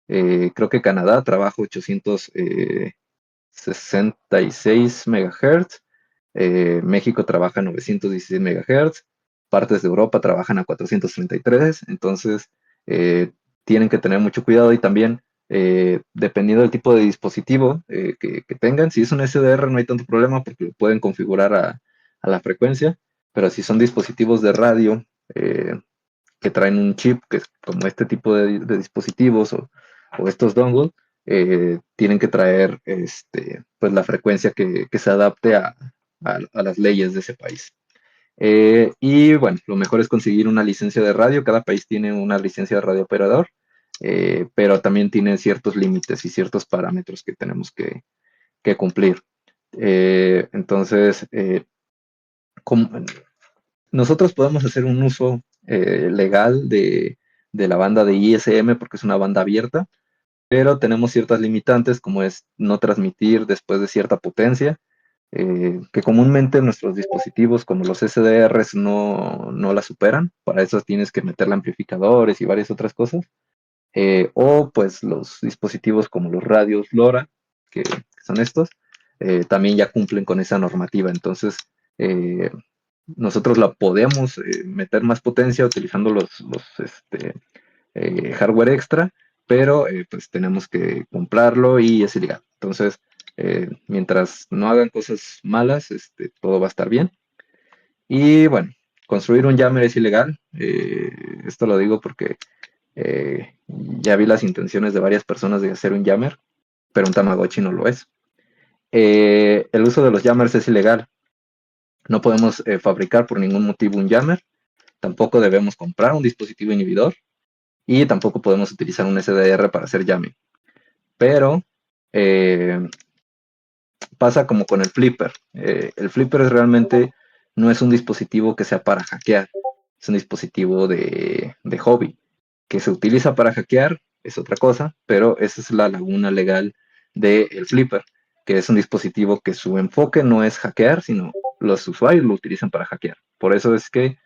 creo que Canadá trabaja 866 MHz, México trabaja 916 MHz, partes de Europa trabajan a 433, entonces tienen que tener mucho cuidado y también dependiendo del tipo de dispositivo que tengan, si es un SDR no hay tanto problema porque lo pueden configurar a la frecuencia, pero si son dispositivos de radio que traen un chip, que es como este tipo de dispositivos o estos dongles, tienen que traer pues la frecuencia que se adapte a las leyes de ese país. Y bueno, lo mejor es conseguir una licencia de radio. Cada país tiene una licencia de radio operador, pero también tiene ciertos límites y ciertos parámetros que tenemos que cumplir. Entonces, como, nosotros podemos hacer un uso legal de la banda de ISM porque es una banda abierta, pero tenemos ciertas limitantes como es no transmitir después de cierta potencia, que comúnmente nuestros dispositivos como los SDRs no la superan. Para eso tienes que meterle amplificadores y varias otras cosas. O pues los dispositivos como los radios LoRa, que son estos, también ya cumplen con esa normativa. Entonces, eh, nosotros la podemos meter más potencia utilizando los hardware extra, pero pues tenemos que comprarlo y es ilegal. Entonces, mientras no hagan cosas malas, todo va a estar bien. Y bueno, construir un jammer es ilegal. Esto lo digo porque ya vi las intenciones de varias personas de hacer un jammer, pero un Tamagotchi no lo es. El uso de los jammers es ilegal. No podemos fabricar por ningún motivo un jammer. Tampoco debemos comprar un dispositivo inhibidor. Y tampoco podemos utilizar un SDR para hacer jamming. Pero eh, pasa como con el flipper. El flipper realmente no es un dispositivo que sea para hackear. Es un dispositivo de hobby. Que se utiliza para hackear es otra cosa, pero esa es la laguna legal del flipper, que es un dispositivo que su enfoque no es hackear, sino los usuarios lo utilizan para hackear. Por eso es que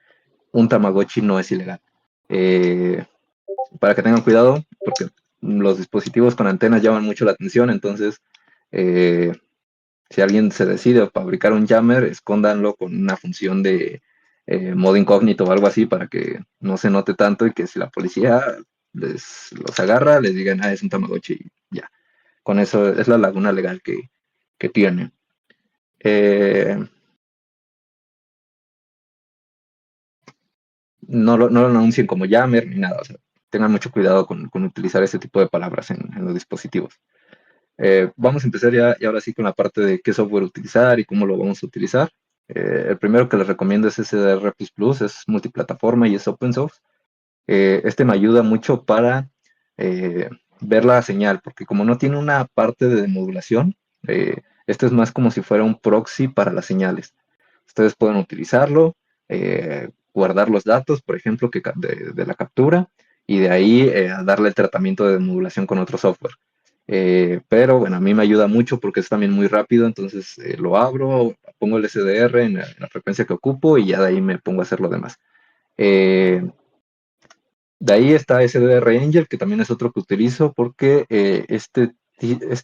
un Tamagotchi no es ilegal. Eh, para que tengan cuidado, porque los dispositivos con antenas llaman mucho la atención, entonces eh, si alguien se decide a fabricar un jammer, escóndanlo con una función de modo incógnito o algo así para que no se note tanto y que si la policía los agarra, les digan, es un Tamagotchi y ya. Con eso es la laguna legal que tiene. Eh, no lo anuncien como jammer ni nada, o sea, tengan mucho cuidado con utilizar ese tipo de palabras en los dispositivos. Vamos a empezar ya y ahora sí con la parte de qué software utilizar y cómo lo vamos a utilizar. El primero que les recomiendo es SDR++, es multiplataforma y es open source. Este me ayuda mucho para ver la señal, porque como no tiene una parte de modulación, este es más como si fuera un proxy para las señales. Ustedes pueden utilizarlo, guardar los datos, por ejemplo, de la captura, y de ahí darle el tratamiento de modulación con otro software. Pero bueno, a mí me ayuda mucho porque es también muy rápido, entonces lo abro, pongo el SDR en la frecuencia que ocupo y ya de ahí me pongo a hacer lo demás. Eh, de ahí está SDR Angel, que también es otro que utilizo porque este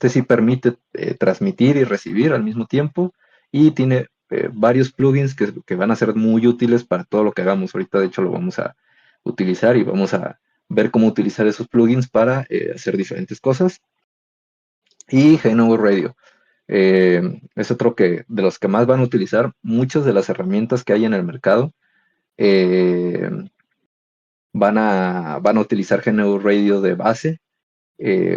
sí permite transmitir y recibir al mismo tiempo y tiene varios plugins que van a ser muy útiles para todo lo que hagamos. Ahorita de hecho lo vamos a utilizar y vamos a ver cómo utilizar esos plugins para hacer diferentes cosas. Y GNU Radio. Es otro que de los que más van a utilizar muchas de las herramientas que hay en el mercado. eh, van a utilizar GNU Radio de base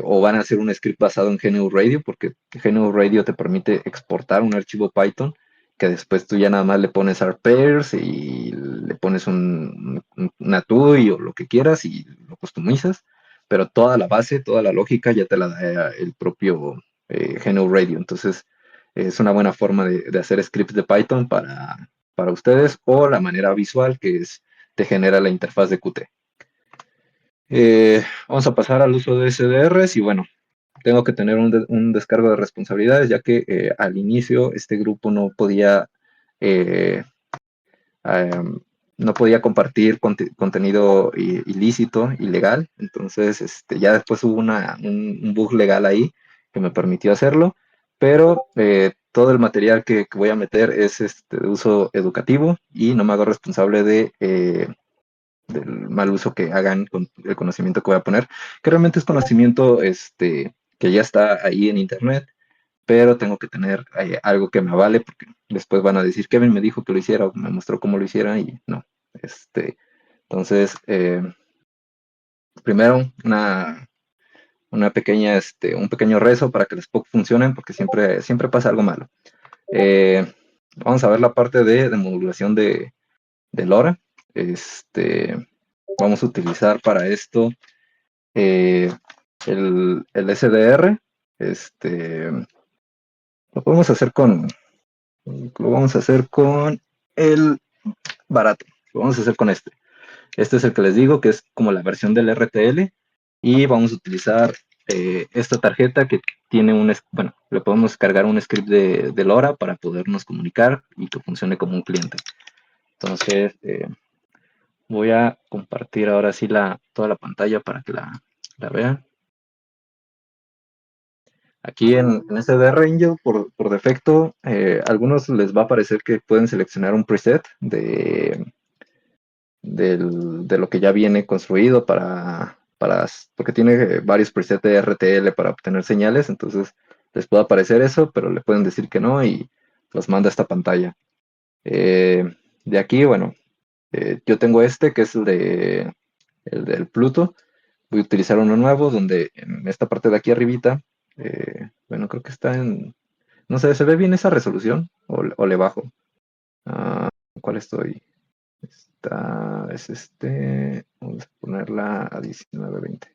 o van a hacer un script basado en GNU Radio porque GNU Radio te permite exportar un archivo Python que después tú ya nada más le pones pairs y le pones una TUI o lo que quieras y lo customizas, pero toda la base, toda la lógica ya te la da el propio GNU Radio. Entonces es una buena forma de hacer scripts de Python para ustedes o la manera visual que es te genera la interfaz de Qt. Vamos a pasar al uso de SDRs y bueno, tengo que tener un descargo de responsabilidades, ya que al inicio este grupo eh, um, no podía compartir contenido ilícito, ilegal. Entonces, ya después hubo un bug legal ahí que me permitió hacerlo, pero todo el material que voy a meter es de uso educativo y no me hago responsable del mal uso que hagan con el conocimiento que voy a poner, que realmente es conocimiento que ya está ahí en internet, pero tengo que tener algo que me avale porque después van a decir, Kevin me dijo que lo hiciera o me mostró cómo lo hiciera y no. Entonces, primero una pequeña, un pequeño rezo para que los POC funcionen porque siempre pasa algo malo. Eh, Vamos a ver la parte de modulación de LoRa. Vamos a utilizar para esto eh, el SDR. Lo podemos hacer lo vamos a hacer con el barato. Lo vamos a hacer con este. Este es el que les digo que es como la versión del RTL y vamos a utilizar esta tarjeta que tiene bueno, le podemos cargar un script de LoRa para podernos comunicar y que funcione como un cliente. Entonces, voy a compartir ahora sí toda la pantalla para que la vean. Aquí en SDR Angel, por defecto, a algunos les va a parecer que pueden seleccionar un preset de lo que ya viene construido porque tiene varios presets de RTL para obtener señales, entonces les puede aparecer eso, pero le pueden decir que no y los manda a esta pantalla. De aquí, bueno, yo tengo que es el del Pluto. Voy a utilizar uno nuevo donde en esta parte de aquí arribita, bueno, creo que está no sé, ¿se ve bien esa resolución? ¿O le bajo? Ah, ¿cuál estoy? Es vamos a ponerla a 1920.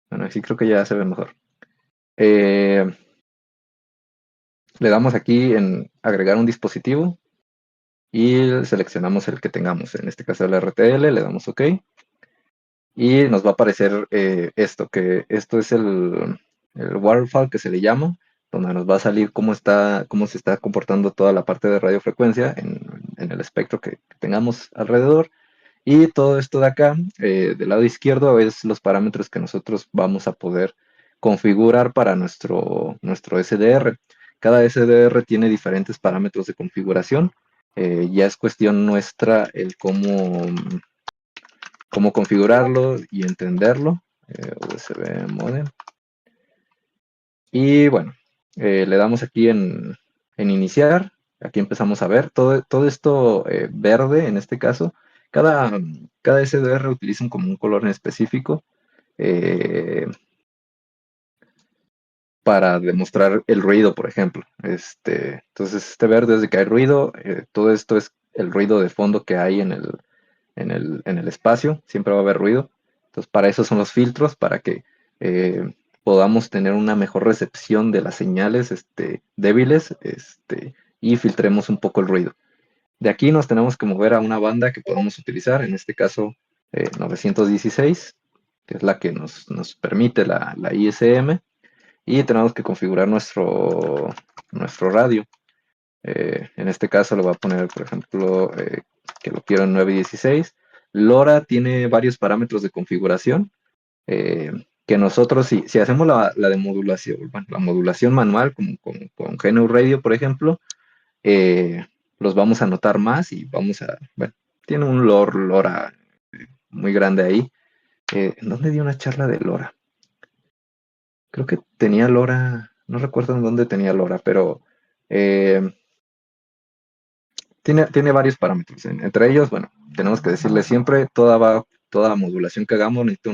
Bueno, sí creo que ya se ve mejor. Eh, Le damos aquí en agregar un dispositivo y seleccionamos el que tengamos, en este caso el RTL, le damos OK y nos va a aparecer que esto es el waterfall que se le llama, donde nos va a salir cómo se está comportando toda la parte de radiofrecuencia en el espectro que tengamos alrededor. Y todo esto de acá, del lado izquierdo, es los parámetros que nosotros vamos a poder configurar para nuestro SDR. Cada SDR tiene diferentes parámetros de configuración. Ya es cuestión nuestra el cómo configurarlo y entenderlo. USB modem. Y bueno, le damos aquí en iniciar. Aquí empezamos a ver todo esto verde, en este caso. Cada SDR utiliza como un color en específico eh, para demostrar el ruido, por ejemplo. Entonces, este verde es de que hay ruido. Todo esto es el ruido de fondo que hay en el espacio. Siempre va a haber ruido. Entonces, para eso son los filtros, para que podamos tener una mejor recepción de las señales débiles y filtremos un poco el ruido. De aquí nos tenemos que mover a una banda que podamos utilizar, en este caso 916, que es la que nos permite la ISM. y tenemos que configurar nuestro radio. En este caso le voy a poner, por ejemplo, que lo quiero en 916. LoRa tiene varios parámetros de configuración que nosotros, si hacemos la de modulación, bueno, la modulación manual con GNU Radio, por ejemplo, eh, los vamos a notar más y bueno, tiene un LoRa muy grande ahí. ¿En dónde dio una charla de LoRa? Creo que tenía LoRa, no recuerdo en dónde tenía LoRa, pero eh, tiene varios parámetros. Entre ellos, bueno, tenemos que decirle siempre, toda modulación que hagamos necesita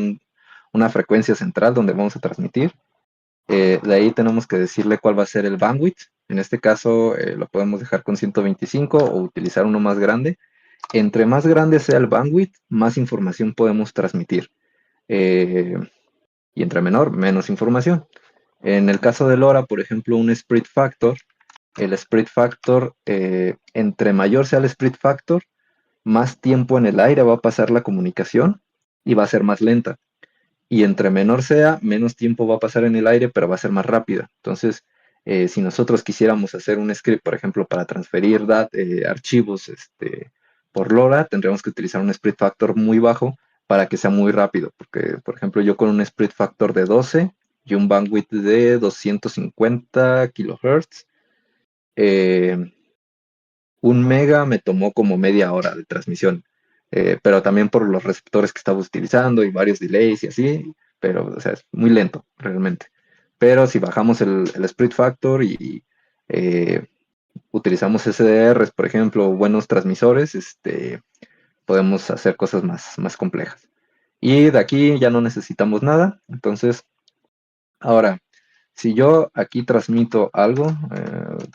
una frecuencia central donde vamos a transmitir. De ahí tenemos que decirle cuál va a ser el bandwidth. En este caso lo podemos dejar con 125 o utilizar uno más grande. Entre más grande sea el bandwidth, más información podemos transmitir. Eh, y entre menor, menos información. En el caso de LoRa, por ejemplo, un split factor, el split factor, entre mayor sea el split factor, más tiempo en el aire va a pasar la comunicación y va a ser más lenta. Y entre menor sea, menos tiempo va a pasar en el aire, pero va a ser más rápida. Entonces, si nosotros quisiéramos hacer un script, por ejemplo, para transferir archivos por LoRa, tendríamos que utilizar un split factor muy bajo para que sea muy rápido. Porque, por ejemplo, yo con un split factor de 12 y un bandwidth de 250 kilohertz, eh, un mega me tomó como media hora de transmisión, pero también por los receptores que estaba utilizando y varios delays y así, pero o sea, es muy lento realmente. Pero si bajamos el split factor y eh, utilizamos SDRs, por ejemplo, buenos transmisores, podemos hacer cosas más complejas. Y de aquí ya no necesitamos nada. Entonces, ahora, si yo aquí transmito algo,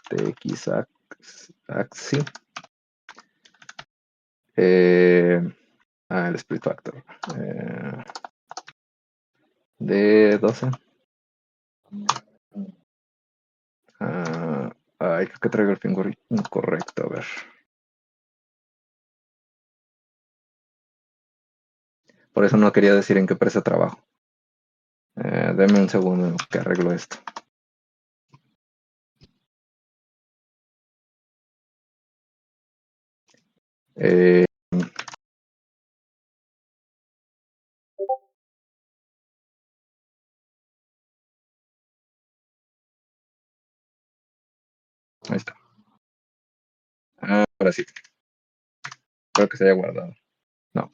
TX axi, eh, el split factor. De 12. Ay, creo que traigo el finger incorrecto. A ver. Por eso no quería decir en qué empresa trabajo. Deme un segundo que arreglo esto. Eh, Ahí está. Ahora sí. Creo que se haya guardado. No.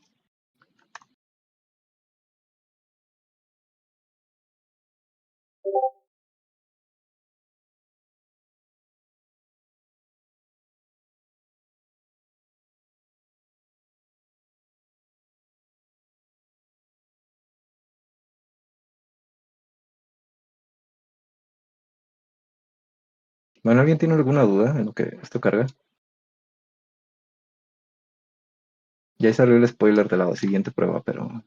Bueno, ¿alguien tiene alguna duda en lo que esto carga? Ya salió el spoiler de la siguiente prueba, pero...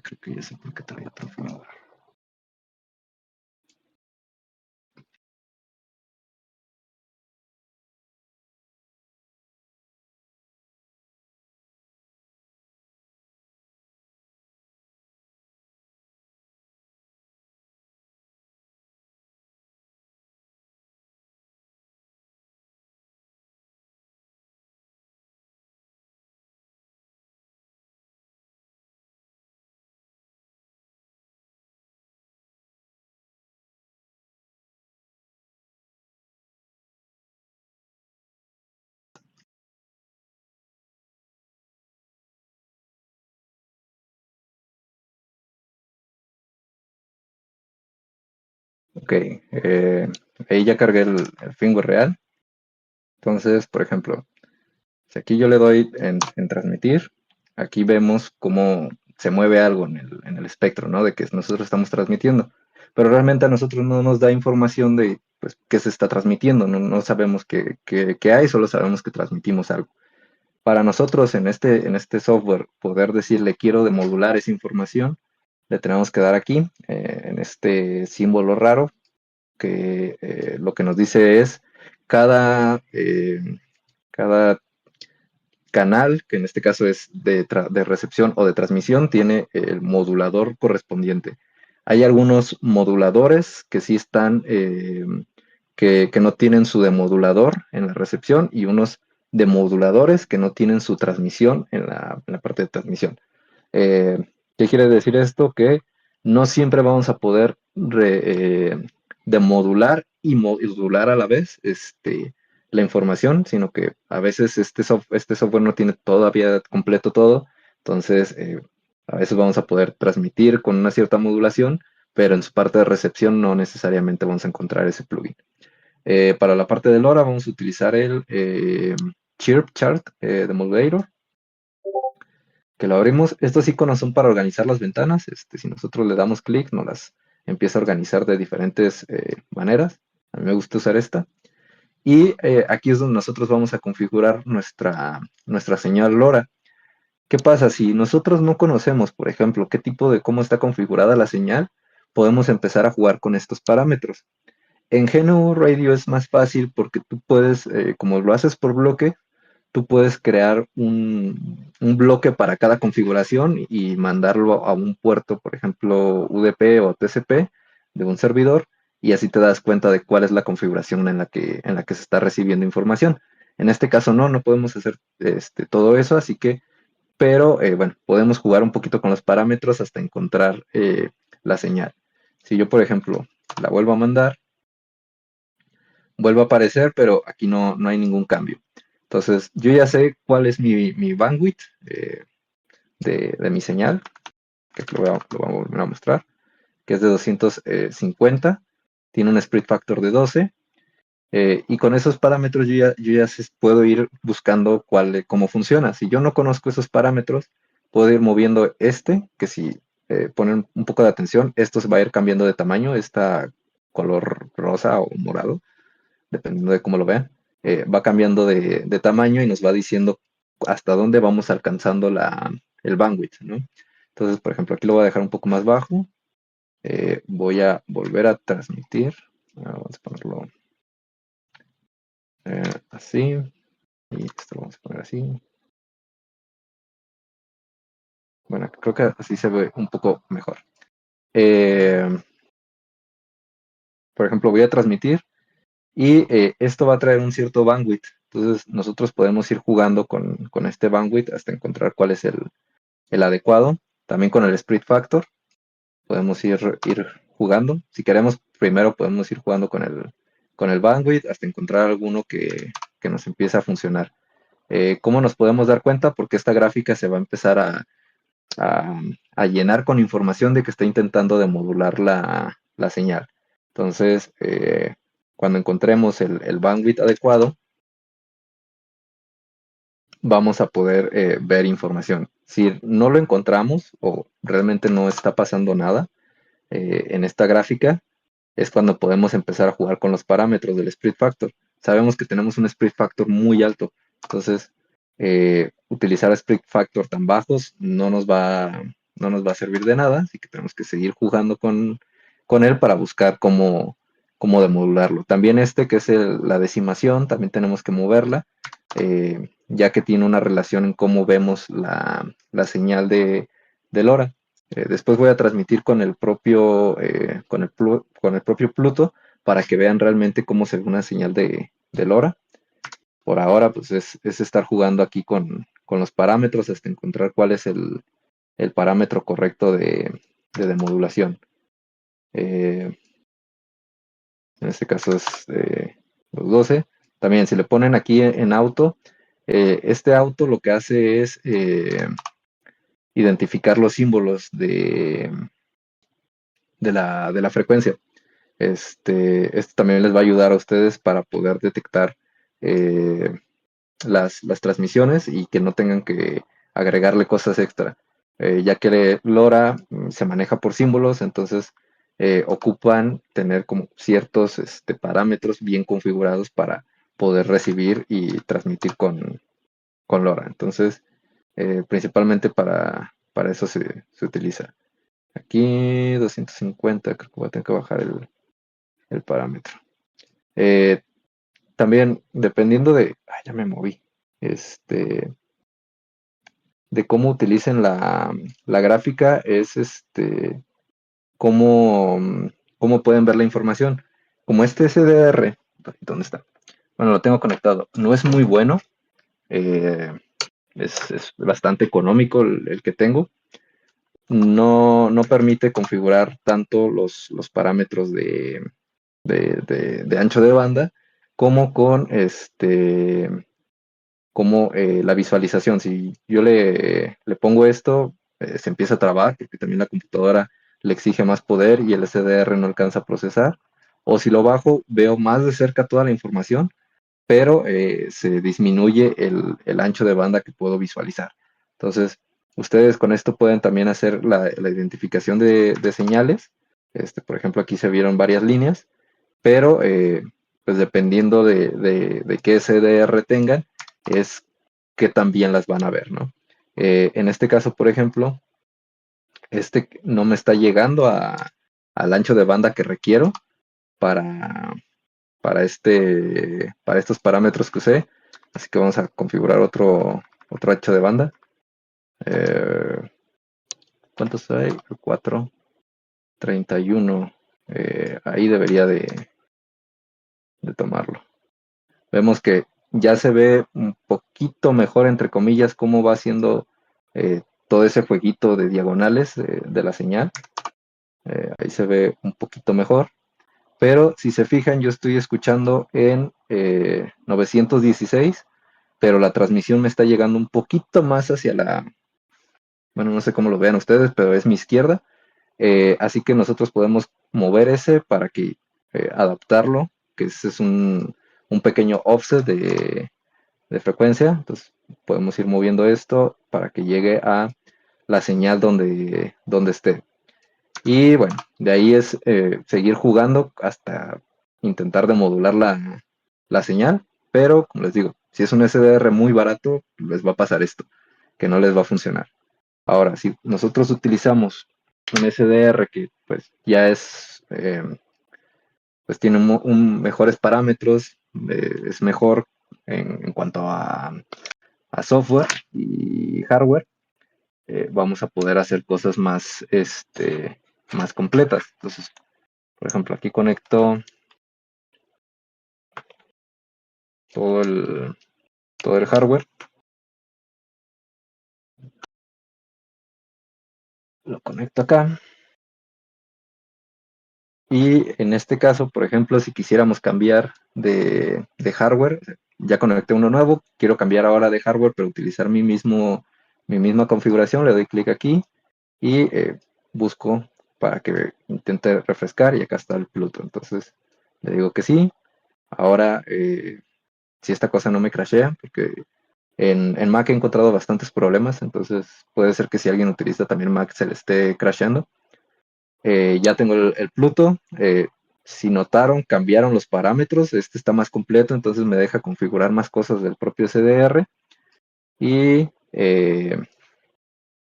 creo que ya sé por qué traía otro firmware. Ok. Ahí ya cargué el firmware real. Entonces, por ejemplo, si aquí yo le doy en transmitir, aquí vemos cómo se mueve algo en el espectro, ¿no? De que nosotros estamos transmitiendo. Pero realmente a nosotros no nos da información de pues, qué se está transmitiendo, no sabemos qué hay, solo sabemos que transmitimos algo. Para nosotros en este software poder decirle quiero demodular esa información, le tenemos que dar aquí, en este símbolo raro, que lo que nos dice es cada, cada canal, que en este caso es de recepción o de transmisión, tiene el modulador correspondiente. Hay algunos moduladores que sí están, que no tienen su demodulador en la recepción y unos demoduladores que no tienen su transmisión en la parte de transmisión. Eh, ¿Qué quiere decir esto? Que no siempre vamos a poder demodular y modular a la vez la información, sino que a veces este software no tiene todavía completo todo, entonces a veces vamos a poder transmitir con una cierta modulación, pero en su parte de recepción no necesariamente vamos a encontrar ese plugin. Para la parte de LoRa vamos a utilizar el Chirp Chart de Modulator, que lo abrimos. Estos iconos son para organizar las ventanas. Si nosotros le damos clic, nos las empieza a organizar de diferentes maneras. A mí me gusta usar esta. Y aquí es donde nosotros vamos a configurar nuestra señal LoRa. ¿Qué pasa? Si nosotros no conocemos, por ejemplo, cómo está configurada la señal, podemos empezar a jugar con estos parámetros. En GNU Radio es más fácil porque tú puedes, como lo haces por bloque, tú puedes crear un bloque para cada configuración y mandarlo a un puerto, por ejemplo, UDP o TCP de un servidor, y así te das cuenta de cuál es la configuración en la que se está recibiendo información. En este caso no podemos hacer todo eso, así que, pero bueno, podemos jugar un poquito con los parámetros hasta encontrar la señal. Si yo, por ejemplo, la vuelvo a mandar, vuelve a aparecer, pero aquí no hay ningún cambio. Entonces, yo ya sé cuál es mi bandwidth de mi señal, que lo voy a volver a mostrar, que es de 250, tiene un split factor de 12, y con esos parámetros yo ya puedo ir buscando cómo funciona. Si yo no conozco esos parámetros, puedo ir moviendo que si ponen un poco de atención, esto se va a ir cambiando de tamaño, está color rosa o morado, dependiendo de cómo lo vean, va cambiando de tamaño y nos va diciendo hasta dónde vamos alcanzando el bandwidth, ¿no? Entonces, por ejemplo, aquí lo voy a dejar un poco más bajo. Voy a volver a transmitir. Vamos a ponerlo así. Y esto lo vamos a poner así. Bueno, creo que así se ve un poco mejor. Eh, por ejemplo, voy a transmitir y esto va a traer un cierto bandwidth. Entonces, nosotros podemos ir jugando con este bandwidth hasta encontrar cuál es el adecuado. También con el split factor podemos ir jugando. Si queremos, primero podemos ir jugando con el bandwidth hasta encontrar alguno que nos empiece a funcionar. ¿Cómo nos podemos dar cuenta? Porque esta gráfica se va a empezar a, a llenar con información de que está intentando demodular la señal. Entonces, cuando encontremos el bandwidth adecuado, vamos a poder ver información. Si no lo encontramos o realmente no está pasando nada en esta gráfica, es cuando podemos empezar a jugar con los parámetros del split factor. Sabemos que tenemos un split factor muy alto, entonces utilizar split factor tan bajos no nos va a servir de nada, así que tenemos que seguir jugando con él para buscar cómo demodularlo. También que es la decimación, también tenemos que moverla, ya que tiene una relación en cómo vemos la señal de LoRa. Después voy a transmitir con el propio Pluto para que vean realmente cómo se ve una señal de LoRa. Por ahora, pues es estar jugando aquí con los parámetros hasta encontrar cuál es el parámetro correcto de demodulación. En este caso es los 12. También, si le ponen aquí en auto, este auto lo que hace es identificar los símbolos de la frecuencia. Esto también les va a ayudar a ustedes para poder detectar eh, las transmisiones y que no tengan que agregarle cosas extra. Ya que LoRa se maneja por símbolos, entonces ocupan tener como ciertos parámetros bien configurados para poder recibir y transmitir con LoRa. Entonces, principalmente para eso se utiliza. Aquí 250, creo que voy a tener que bajar el parámetro. También, dependiendo de... ya me moví. de cómo utilicen la gráfica es cómo, cómo pueden ver la información. Como este SDR, ¿dónde está? Bueno, lo tengo conectado. No es muy bueno, eh, es bastante económico el que tengo. No permite configurar tanto los parámetros de ancho de banda como con como la visualización. Si yo le pongo esto, se empieza a trabar porque también la computadora le exige más poder y el SDR no alcanza a procesar. O si lo bajo, veo más de cerca toda la información, pero se disminuye el ancho de banda que puedo visualizar. Entonces, ustedes con esto pueden también hacer la identificación de señales. Por ejemplo, aquí se vieron varias líneas, pero pues dependiendo de qué SDR tengan, es que también las van a ver, ¿no? En este caso, por ejemplo, no me está llegando al ancho de banda que requiero para, para estos parámetros que usé. Así que vamos a configurar otro ancho de banda. Eh, ¿Cuántos hay? 4, 31. Ahí debería de tomarlo. Vemos que ya se ve un poquito mejor, entre comillas, cómo va haciendo todo ese jueguito de diagonales de la señal. Ahí se ve un poquito mejor. Pero si se fijan, yo estoy escuchando en 916, pero la transmisión me está llegando un poquito más hacia bueno, no sé cómo lo vean ustedes, pero es mi izquierda. Así que nosotros podemos mover ese para que adaptarlo, que ese es un pequeño offset de frecuencia. Entonces podemos ir moviendo esto para que llegue a la señal donde esté. Y bueno, de ahí es seguir jugando hasta intentar de modular la señal. Pero, como les digo, si es un SDR muy barato, les va a pasar esto, que no les va a funcionar. Ahora, si nosotros utilizamos un SDR que pues ya pues tiene mejores parámetros, es mejor en cuanto a software y hardware, vamos a poder hacer cosas más completas. Entonces, por ejemplo, aquí conecto todo todo el hardware, lo conecto acá. Y en este caso, por ejemplo, si quisiéramos cambiar de hardware, ya conecté uno nuevo, quiero cambiar ahora de hardware, pero utilizar mi misma configuración, le doy clic aquí y busco para que intente refrescar y acá está el Pluto. Entonces le digo que sí. Ahora, si esta cosa no me crashea, porque en Mac he encontrado bastantes problemas, entonces puede ser que si alguien utiliza también Mac se le esté crasheando. Ya tengo el Pluto. Si notaron, cambiaron los parámetros. Este está más completo, entonces me deja configurar más cosas del propio SDR. Y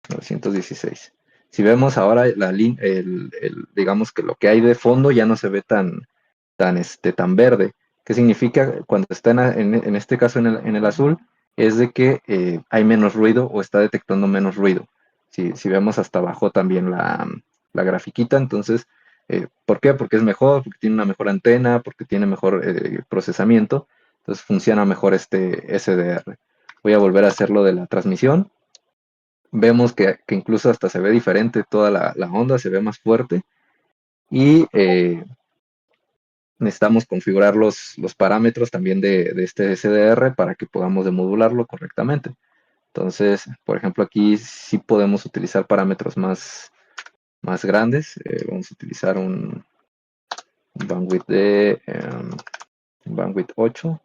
916. Si vemos ahora digamos que lo que hay de fondo ya no se ve tan verde. ¿Qué significa cuando está en este caso en el azul? Es de que hay menos ruido o está detectando menos ruido. Si vemos hasta abajo también la grafiquita, entonces, ¿por qué? Porque es mejor, porque tiene una mejor antena, porque tiene mejor procesamiento, entonces funciona mejor este SDR. Voy a volver a hacerlo de la transmisión. Vemos que incluso hasta se ve diferente toda la onda, se ve más fuerte y necesitamos configurar los parámetros también de este SDR para que podamos demodularlo correctamente. Entonces, por ejemplo, aquí sí podemos utilizar parámetros más grandes. Vamos a utilizar un bandwidth bandwidth 8.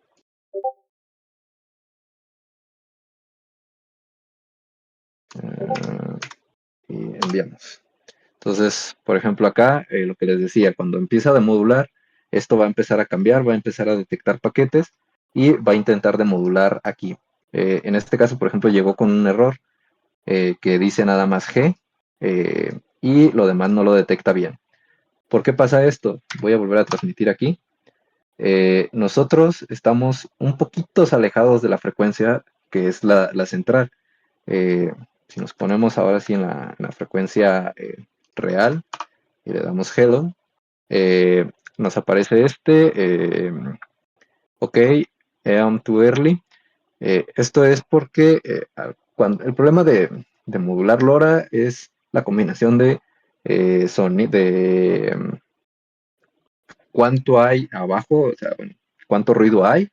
Y enviamos. Entonces, por ejemplo, acá, lo que les decía, cuando empieza a demodular, esto va a empezar a cambiar, va a empezar a detectar paquetes y va a intentar demodular aquí. En este caso, por ejemplo, llegó con un error que dice nada más G y lo demás no lo detecta bien. ¿Por qué pasa esto? Voy a volver a transmitir aquí. Nosotros estamos un poquito alejados de la frecuencia que es la central. Eh, si nos ponemos ahora sí en la frecuencia real y le damos hello, nos aparece ok, I'm too early. Esto es porque el problema de modular LoRa es la combinación de cuánto hay abajo, o sea, bueno, cuánto ruido hay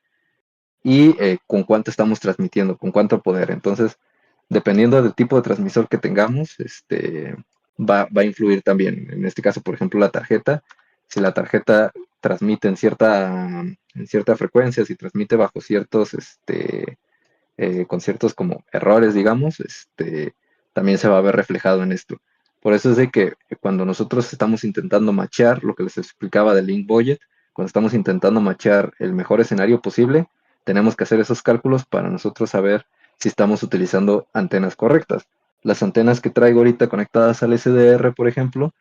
y con cuánto estamos transmitiendo, con cuánto poder. Entonces, dependiendo del tipo de transmisor que tengamos, va a influir también. En este caso, por ejemplo, la tarjeta. Si la tarjeta transmite en cierta frecuencia, si transmite bajo con ciertos como errores, digamos, también se va a ver reflejado en esto. Por eso es de que cuando nosotros estamos intentando machear lo que les explicaba del link budget, cuando estamos intentando machear el mejor escenario posible, tenemos que hacer esos cálculos para nosotros saber si estamos utilizando antenas correctas. Las antenas que traigo ahorita conectadas al SDR, por ejemplo,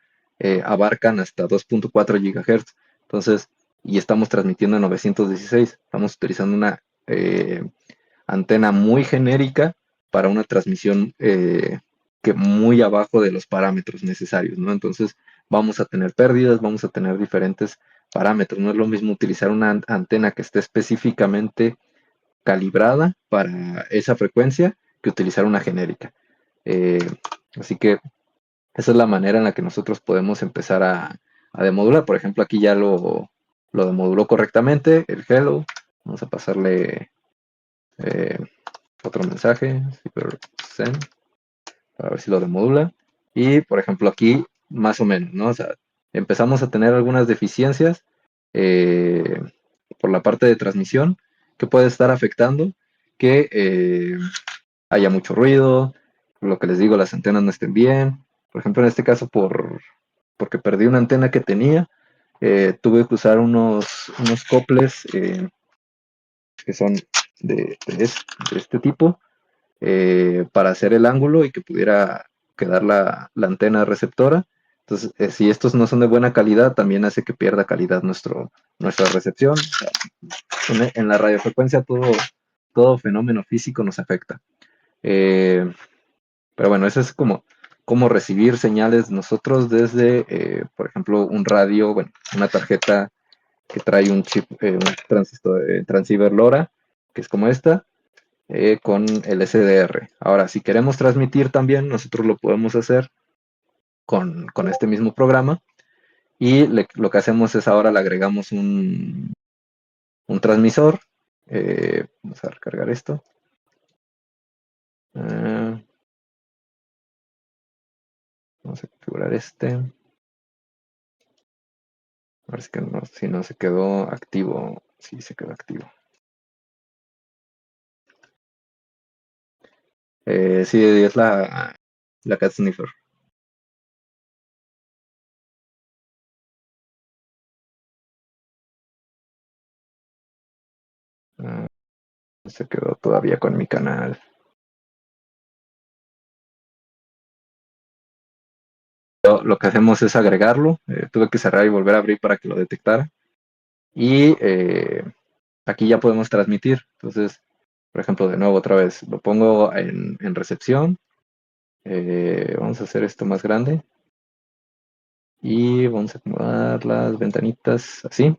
abarcan hasta 2.4 GHz. Entonces, y estamos transmitiendo en 916. Estamos utilizando una antena muy genérica para una transmisión que muy abajo de los parámetros necesarios, ¿no? Entonces vamos a tener pérdidas, vamos a tener diferentes parámetros. No es lo mismo utilizar una antena que esté específicamente calibrada para esa frecuencia que utilizar una genérica. Eh, Así que esa es la manera en la que nosotros podemos empezar a demodular. Por ejemplo, aquí ya lo demoduló correctamente, el hello. Vamos a pasarle eh, otro mensaje, send, para ver si lo demodula. Y por ejemplo aquí, más o menos, ¿no? O sea, empezamos a tener algunas deficiencias eh, por la parte de transmisión que puede estar afectando que haya mucho ruido, lo que les digo, las antenas no estén bien. Por ejemplo, en este caso, porque perdí una antena que tenía, tuve que usar unos coples que son de este tipo para hacer el ángulo y que pudiera quedar la antena receptora. Entonces, si estos no son de buena calidad, también hace que pierda calidad nuestra recepción. O sea, en la radiofrecuencia todo fenómeno físico nos afecta. Pero bueno, eso es como recibir señales nosotros desde, por ejemplo, un radio, bueno, una tarjeta que trae un chip, un transistor, transceiver LoRa, que es como esta, con el SDR. Ahora, si queremos transmitir también, nosotros lo podemos hacer con este mismo programa y lo que hacemos es ahora le agregamos un transmisor. Vamos a recargar esto. Vamos a configurar este. A ver si no se quedó activo. Sí, se quedó activo. Sí, es la Cat Sniffer. Se quedó todavía con mi canal. Lo que hacemos es agregarlo. Tuve que cerrar y volver a abrir para que lo detectara. Y aquí ya podemos transmitir. Entonces, por ejemplo, de nuevo otra vez, lo pongo en recepción. Vamos a hacer esto más grande. Y vamos a acomodar las ventanitas así.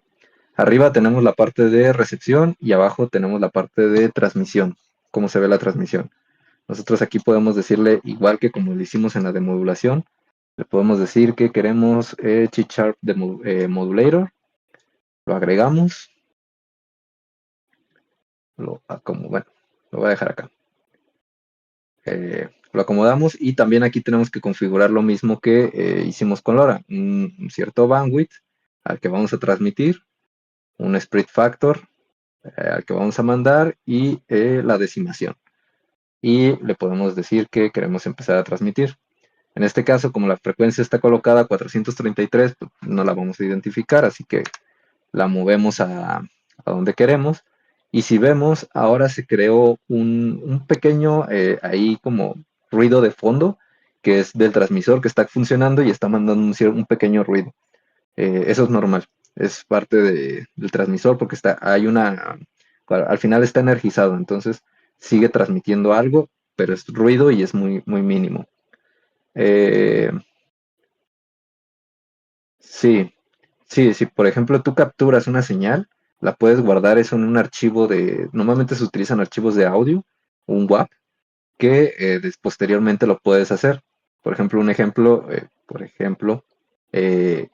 Arriba tenemos la parte de recepción y abajo tenemos la parte de transmisión. Cómo se ve la transmisión. Nosotros aquí podemos decirle, igual que como lo hicimos en la demodulación, le podemos decir que queremos Chip-Sharp Modulator. Lo agregamos. Bueno, lo voy a dejar acá. Lo acomodamos y también aquí tenemos que configurar lo mismo que hicimos con LoRa, un cierto bandwidth al que vamos a transmitir, un split factor al que vamos a mandar y la decimación. Y le podemos decir que queremos empezar a transmitir. En este caso, como la frecuencia está colocada a 433, pues no la vamos a identificar, así que la movemos a donde queremos. Y si vemos, ahora se creó un pequeño ahí como ruido de fondo, que es del transmisor que está funcionando y está mandando un pequeño ruido. Eso es normal, es parte del transmisor porque al final está energizado, entonces sigue transmitiendo algo, pero es ruido y es muy, muy mínimo. Eh, sí, sí, si por ejemplo tú capturas una señal, la puedes guardar eso en un archivo normalmente se utilizan archivos de audio, un WAP, que posteriormente lo puedes hacer. Por ejemplo, eh,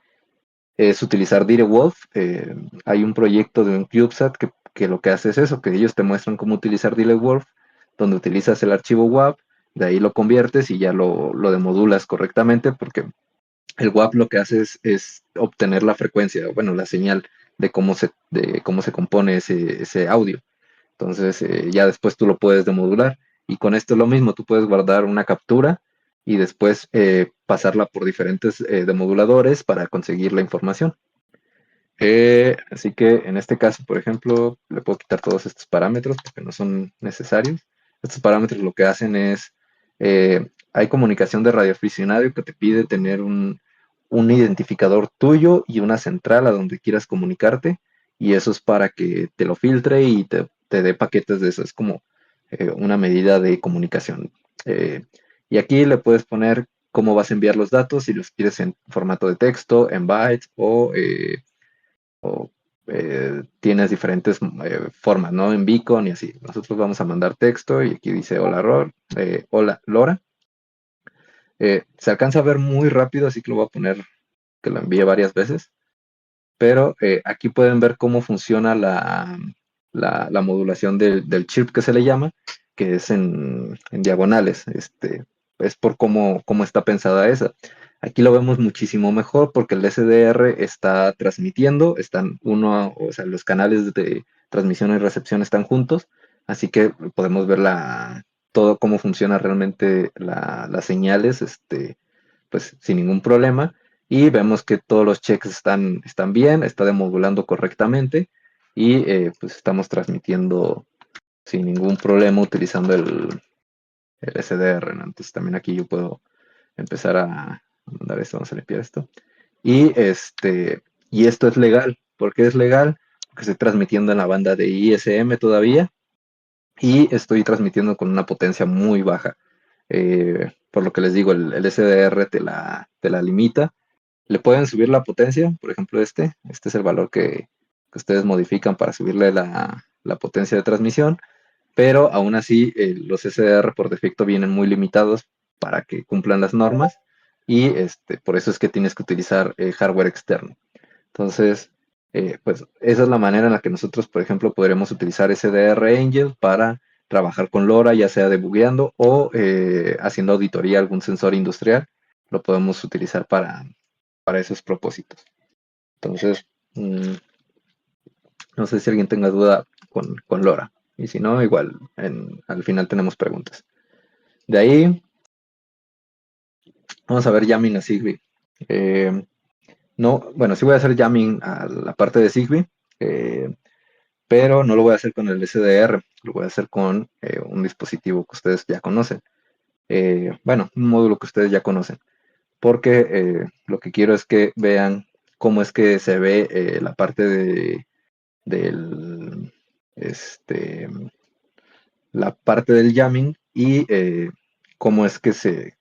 es utilizar Direwolf. Hay un proyecto de un CubeSat que lo que hace es eso, que ellos te muestran cómo utilizar Direwolf, donde utilizas el archivo WAP, de ahí lo conviertes y ya lo demodulas correctamente, porque el WAP lo que hace es obtener la frecuencia, bueno, la señal de cómo se compone ese audio. Entonces, ya después tú lo puedes demodular. Y con esto es lo mismo, tú puedes guardar una captura y después pasarla por diferentes demoduladores para conseguir la información. Así que en este caso, por ejemplo, le puedo quitar todos estos parámetros porque no son necesarios. Estos parámetros lo que hacen es, hay comunicación de radioaficionado que te pide tener un identificador tuyo y una central a donde quieras comunicarte. Y eso es para que te lo filtre y te dé paquetes de eso. Es como una medida de comunicación. Eh, y aquí le puedes poner cómo vas a enviar los datos, si los quieres en formato de texto, en bytes o tienes diferentes formas, ¿no? En beacon y así. Nosotros vamos a mandar texto y aquí dice hola Lora. Se alcanza a ver muy rápido, así que lo voy a poner que lo envíe varias veces. Pero aquí pueden ver cómo funciona la modulación del chirp que se le llama, que es en diagonales. Es por cómo está pensada esa. Aquí lo vemos muchísimo mejor porque el SDR está transmitiendo, o sea, los canales de transmisión y recepción están juntos, así que podemos ver todo cómo funciona realmente las señales, pues sin ningún problema y vemos que todos los checks están bien, está demodulando correctamente y pues estamos transmitiendo sin ningún problema utilizando el SDR, ¿no? Entonces también aquí yo puedo empezar a mandar esto, vamos a limpiar esto. Y esto es legal. ¿Por qué es legal? Porque estoy transmitiendo en la banda de ISM todavía y estoy transmitiendo con una potencia muy baja. Por lo que les digo, el SDR te la limita. Le pueden subir la potencia, por ejemplo este es el valor que ustedes modifican para subirle la potencia de transmisión, pero aún así los SDR por defecto vienen muy limitados para que cumplan las normas y por eso es que tienes que utilizar hardware externo. Entonces, pues esa es la manera en la que nosotros, por ejemplo, podremos utilizar SDR Angel para trabajar con LoRa, ya sea debugueando o haciendo auditoría a algún sensor industrial. Lo podemos utilizar para esos propósitos. Entonces, no sé si alguien tenga duda con LoRa. Y si no, igual al final tenemos preguntas. De ahí, vamos a ver jamming a Zigbee. No, bueno, sí voy a hacer jamming a la parte de Zigbee, pero no lo voy a hacer con el SDR, lo voy a hacer con un dispositivo que ustedes ya conocen. Bueno, un módulo que ustedes ya conocen, porque lo que quiero es que vean cómo es que se ve la parte del, este, la parte del jamming y cómo es que se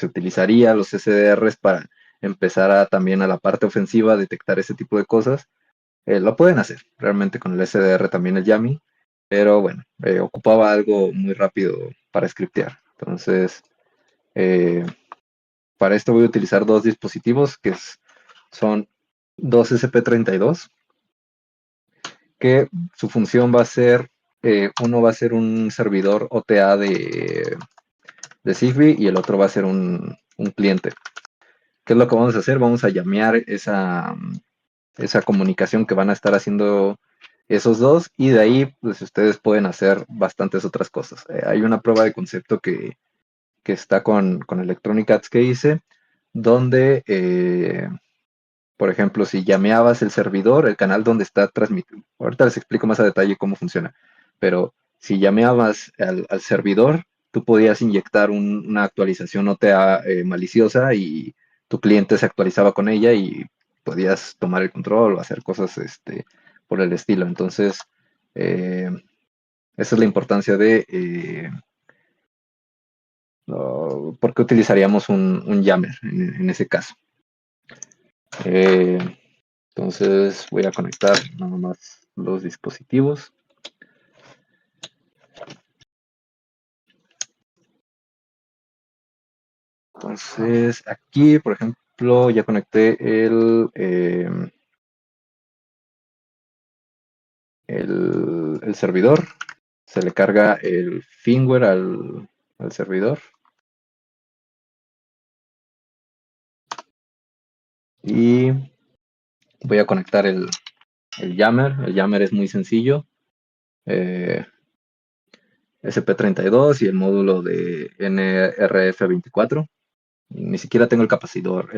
utilizaría los SDRs para empezar también a la parte ofensiva a detectar ese tipo de cosas. Lo pueden hacer realmente con el SDR también el jamming, pero bueno, ocupaba algo muy rápido para scriptear. Entonces, eh, para esto voy a utilizar dos dispositivos son dos SP32, que su función va a ser, uno va a ser un servidor OTA de Zigbee y el otro va a ser un cliente. ¿Qué es lo que vamos a hacer? Vamos a llamear esa comunicación que van a estar haciendo esos dos y de ahí pues ustedes pueden hacer bastantes otras cosas. Hay una prueba de concepto que está con Electronic Arts que hice, donde, por ejemplo, si llameabas el servidor, el canal donde está transmitiendo, ahorita les explico más a detalle cómo funciona, pero si llameabas al servidor, tú podías inyectar una actualización OTA maliciosa y tu cliente se actualizaba con ella y podías tomar el control o hacer cosas por el estilo. Entonces, esa es la importancia ¿Por qué utilizaríamos un jammer en ese caso? Eh, entonces voy a conectar nada más los dispositivos. Entonces aquí, por ejemplo, ya conecté el servidor. Se le carga el firmware al servidor. Y voy a conectar el jammer. El jammer es muy sencillo. Eh, SP32 y el módulo de NRF24. Ni siquiera tengo el capacitor,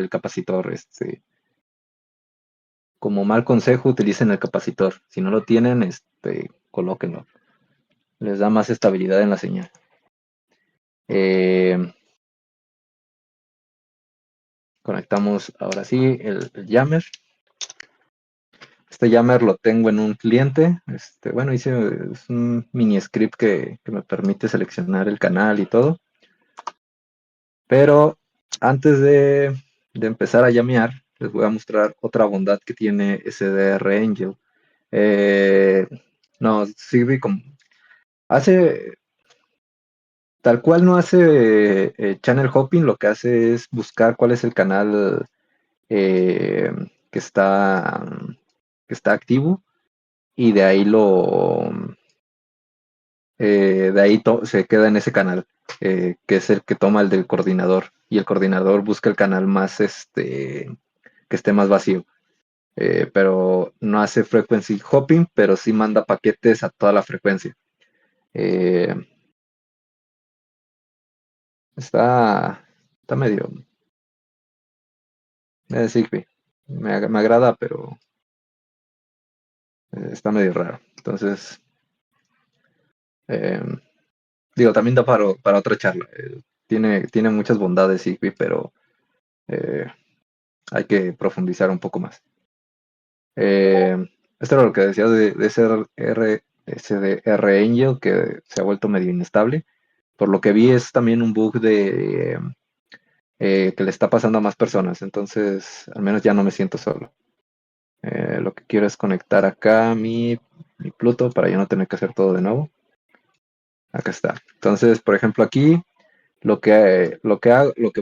como mal consejo, utilicen el capacitor. Si no lo tienen, colóquenlo. Les da más estabilidad en la señal. Eh, Conectamos ahora sí el jammer. Este jammer lo tengo en un cliente. Bueno, hice es un mini script que me permite seleccionar el canal y todo. Pero antes de empezar a llamear, les voy a mostrar otra bondad que tiene SDR Angel. Eh, no, Zigbee hace, tal cual no hace channel hopping, lo que hace es buscar cuál es el canal eh, que está, que está activo y de ahí se queda en ese canal, que es el que toma el del coordinador y el coordinador busca el canal más, que esté más vacío. Pero no hace frequency hopping, pero sí manda paquetes a toda la frecuencia. Eh, está medio Zigbee. Me agrada, pero está medio raro. Entonces, eh, digo, también da para otra charla. Tiene muchas bondades Zigbee, pero eh, hay que profundizar un poco más. Eh, Esto era lo que decía de SDR Angel, que se ha vuelto medio inestable. Por lo que vi es también un bug que le está pasando a más personas, entonces al menos ya no me siento solo. Lo que quiero es conectar acá mi Pluto para ya no tener que hacer todo de nuevo. Acá está. Entonces, por ejemplo, aquí lo que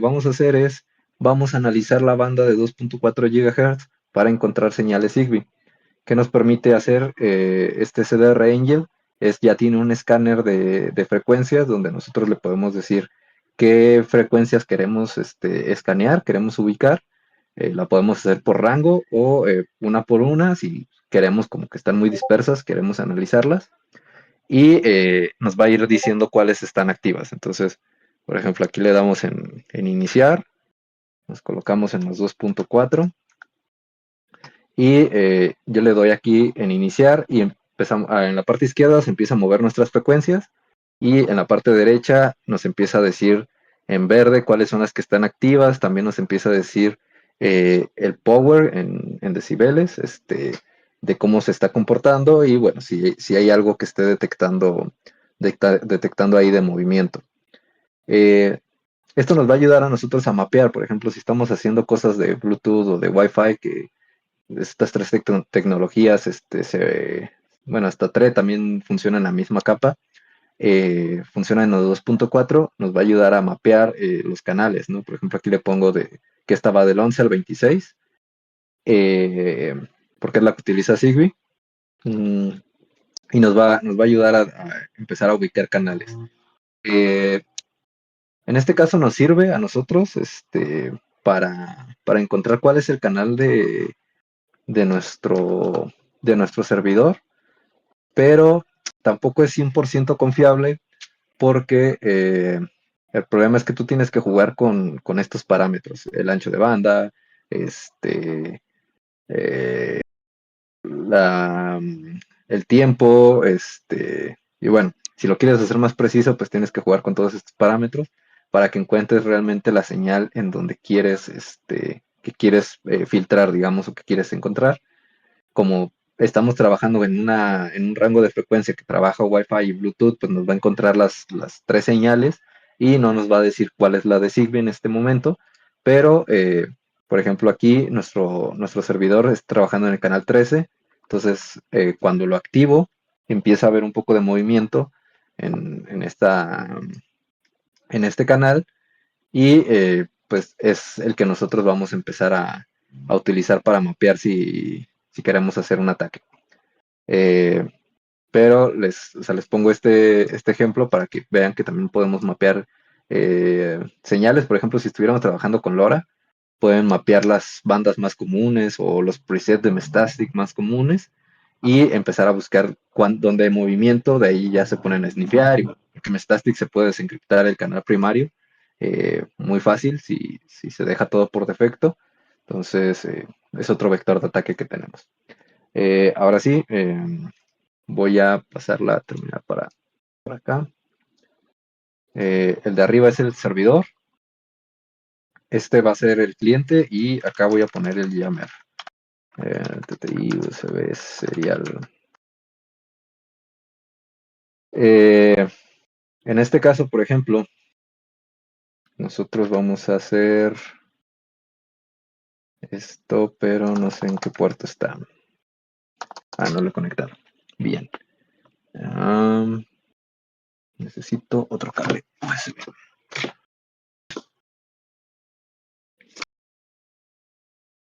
vamos a hacer es, vamos a analizar la banda de 2.4 GHz para encontrar señales Zigbee. ¿Qué nos permite hacer este CDR Angel? Ya tiene un escáner de frecuencias donde nosotros le podemos decir qué frecuencias queremos escanear, queremos ubicar. La podemos hacer por rango o una por una, si queremos como que están muy dispersas, queremos analizarlas. Y nos va a ir diciendo cuáles están activas. Entonces, por ejemplo, aquí le damos en iniciar, nos colocamos en los 2.4 y yo le doy aquí en iniciar y empezamos, en la parte izquierda se empieza a mover nuestras frecuencias y en la parte derecha nos empieza a decir en verde cuáles son las que están activas, también nos empieza a decir el power en decibeles, de cómo se está comportando y bueno, si hay algo que esté detectando ahí de movimiento. Eh, Esto nos va a ayudar a nosotros a mapear, por ejemplo, si estamos haciendo cosas de Bluetooth o de Wi-Fi que estas tres tecnologías, bueno, hasta TRE también funciona en la misma capa, funciona en los 2.4, nos va a ayudar a mapear los canales, ¿no? Por ejemplo, aquí le pongo que esta va del 11 al 26, eh, porque es la que utiliza Zigbee, mm, y nos va a ayudar a empezar a ubicar canales. Eh, en este caso nos sirve a nosotros para encontrar cuál es el canal de nuestro, de nuestro servidor, pero tampoco es 100% confiable porque el problema es que tú tienes que jugar con estos parámetros, el ancho de banda, este, eh, la, el tiempo, y bueno, si lo quieres hacer más preciso, pues tienes que jugar con todos estos parámetros para que encuentres realmente la señal en donde quieres, que quieres filtrar, digamos, o que quieres encontrar. Como estamos trabajando en un rango de frecuencia que trabaja Wi-Fi y Bluetooth, pues nos va a encontrar las tres señales y no nos va a decir cuál es la de Zigbee en este momento, pero por ejemplo aquí nuestro servidor está trabajando en el canal 13, entonces cuando lo activo empieza a haber un poco de movimiento en en este canal y pues es el que nosotros vamos a empezar a utilizar para mapear si queremos hacer un ataque. Eh, pero o sea, les pongo este ejemplo para que vean que también podemos mapear señales. Por ejemplo, si estuviéramos trabajando con LoRa, pueden mapear las bandas más comunes o los presets de Mestastic más comunes y empezar a buscar dónde hay movimiento, de ahí ya se ponen a snifear, y porque Mestastic se puede desencriptar el canal primario muy fácil si se deja todo por defecto. Entonces, es otro vector de ataque que tenemos. Ahora sí, voy a pasarla a terminar por acá. El de arriba es el servidor. Este va a ser el cliente y acá voy a poner el jammer. TTI, USB, serial. Eh, en este caso, por ejemplo, nosotros vamos a hacer esto, pero no sé en qué puerto está. No lo he conectado. Bien. Necesito otro cable USB.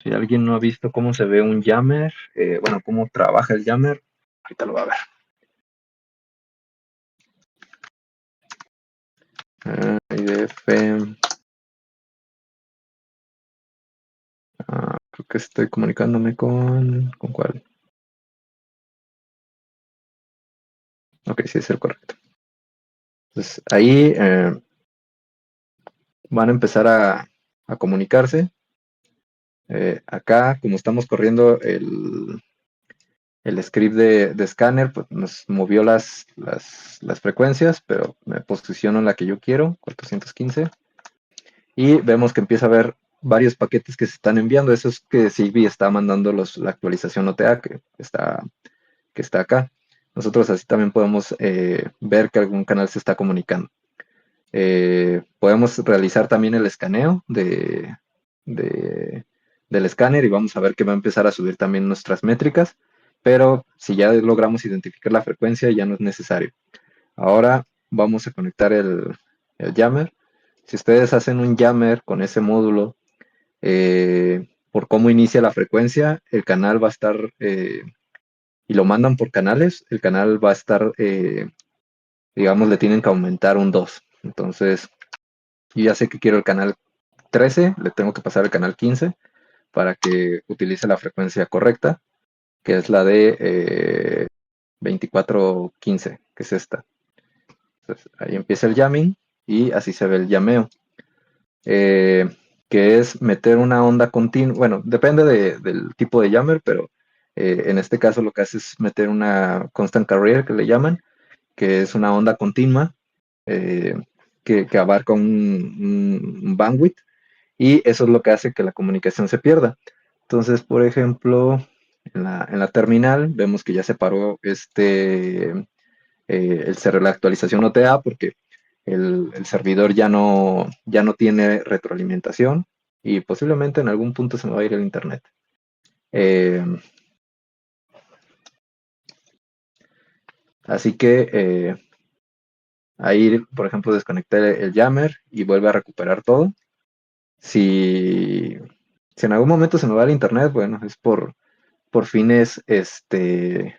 Si alguien no ha visto cómo se ve un jammer, bueno, cómo trabaja el jammer, ahorita lo va a ver. IDF. Creo que estoy comunicándome ¿con cuál? Ok, sí es el correcto. Entonces ahí van a empezar a comunicarse. Acá, como estamos corriendo el script de Scanner, pues nos movió las frecuencias, pero me posiciono en la que yo quiero, 415. Y vemos que empieza a haber varios paquetes que se están enviando. Eso es que Zigbee está mandando la actualización OTA que está acá. Nosotros así también podemos ver que algún canal se está comunicando. Podemos realizar también el escaneo de- del escáner y vamos a ver que va a empezar a subir también nuestras métricas, pero si ya logramos identificar la frecuencia ya no es necesario. Ahora vamos a conectar el jammer. Si ustedes hacen un jammer con ese módulo, por cómo inicia la frecuencia, el canal va a estar, y lo mandan por canales, el canal va a estar, digamos, le tienen que aumentar un 2. Entonces, yo ya sé que quiero el canal 13, le tengo que pasar el canal 15 para que utilice la frecuencia correcta, que es la de 2415, que es esta. Entonces, ahí empieza el jamming y así se ve el llameo. eh, que es meter una onda continua. Bueno, depende del tipo de jammer, pero en este caso lo que hace es meter una constant carrier que le llaman, que es una onda continua eh, que abarca un bandwidth y eso es lo que hace que la comunicación se pierda. Entonces, por ejemplo, en la terminal vemos que ya se paró la actualización OTA porque el servidor ya no tiene retroalimentación y posiblemente en algún punto se me va a ir el internet. Eh, Así que ahí, por ejemplo, desconecté el jammer y vuelve a recuperar todo. Si en algún momento se me va el internet, bueno, es por fines de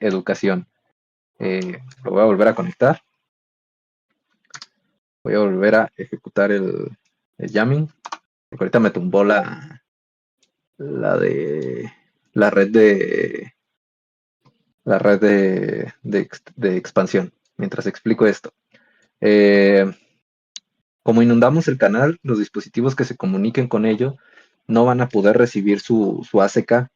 educación. Lo voy a volver a conectar. Voy a volver a ejecutar el jamming. Porque ahorita me tumbó la de la red de expansión. Mientras explico esto. Eh, Como inundamos el canal, los dispositivos que se comuniquen con ello no van a poder recibir su ACK.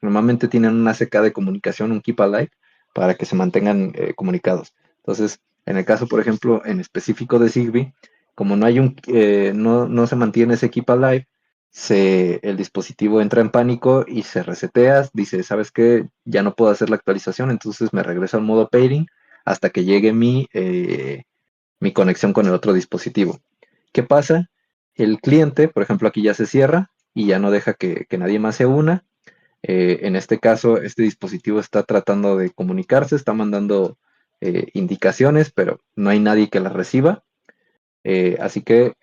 Normalmente tienen un ACK de comunicación, un Keep Alive, para que se mantengan comunicados. Entonces, en el caso, por ejemplo, en específico de Zigbee, como no se mantiene ese Keep Alive, el dispositivo entra en pánico y se resetea, dice, ¿sabes qué? Ya no puedo hacer la actualización, entonces me regreso al modo pairing hasta que llegue mi conexión con el otro dispositivo. ¿Qué pasa? El cliente, por ejemplo, aquí ya se cierra y ya no deja que nadie más se una. En este caso, este dispositivo está tratando de comunicarse, está mandando indicaciones, pero no hay nadie que las reciba. Así que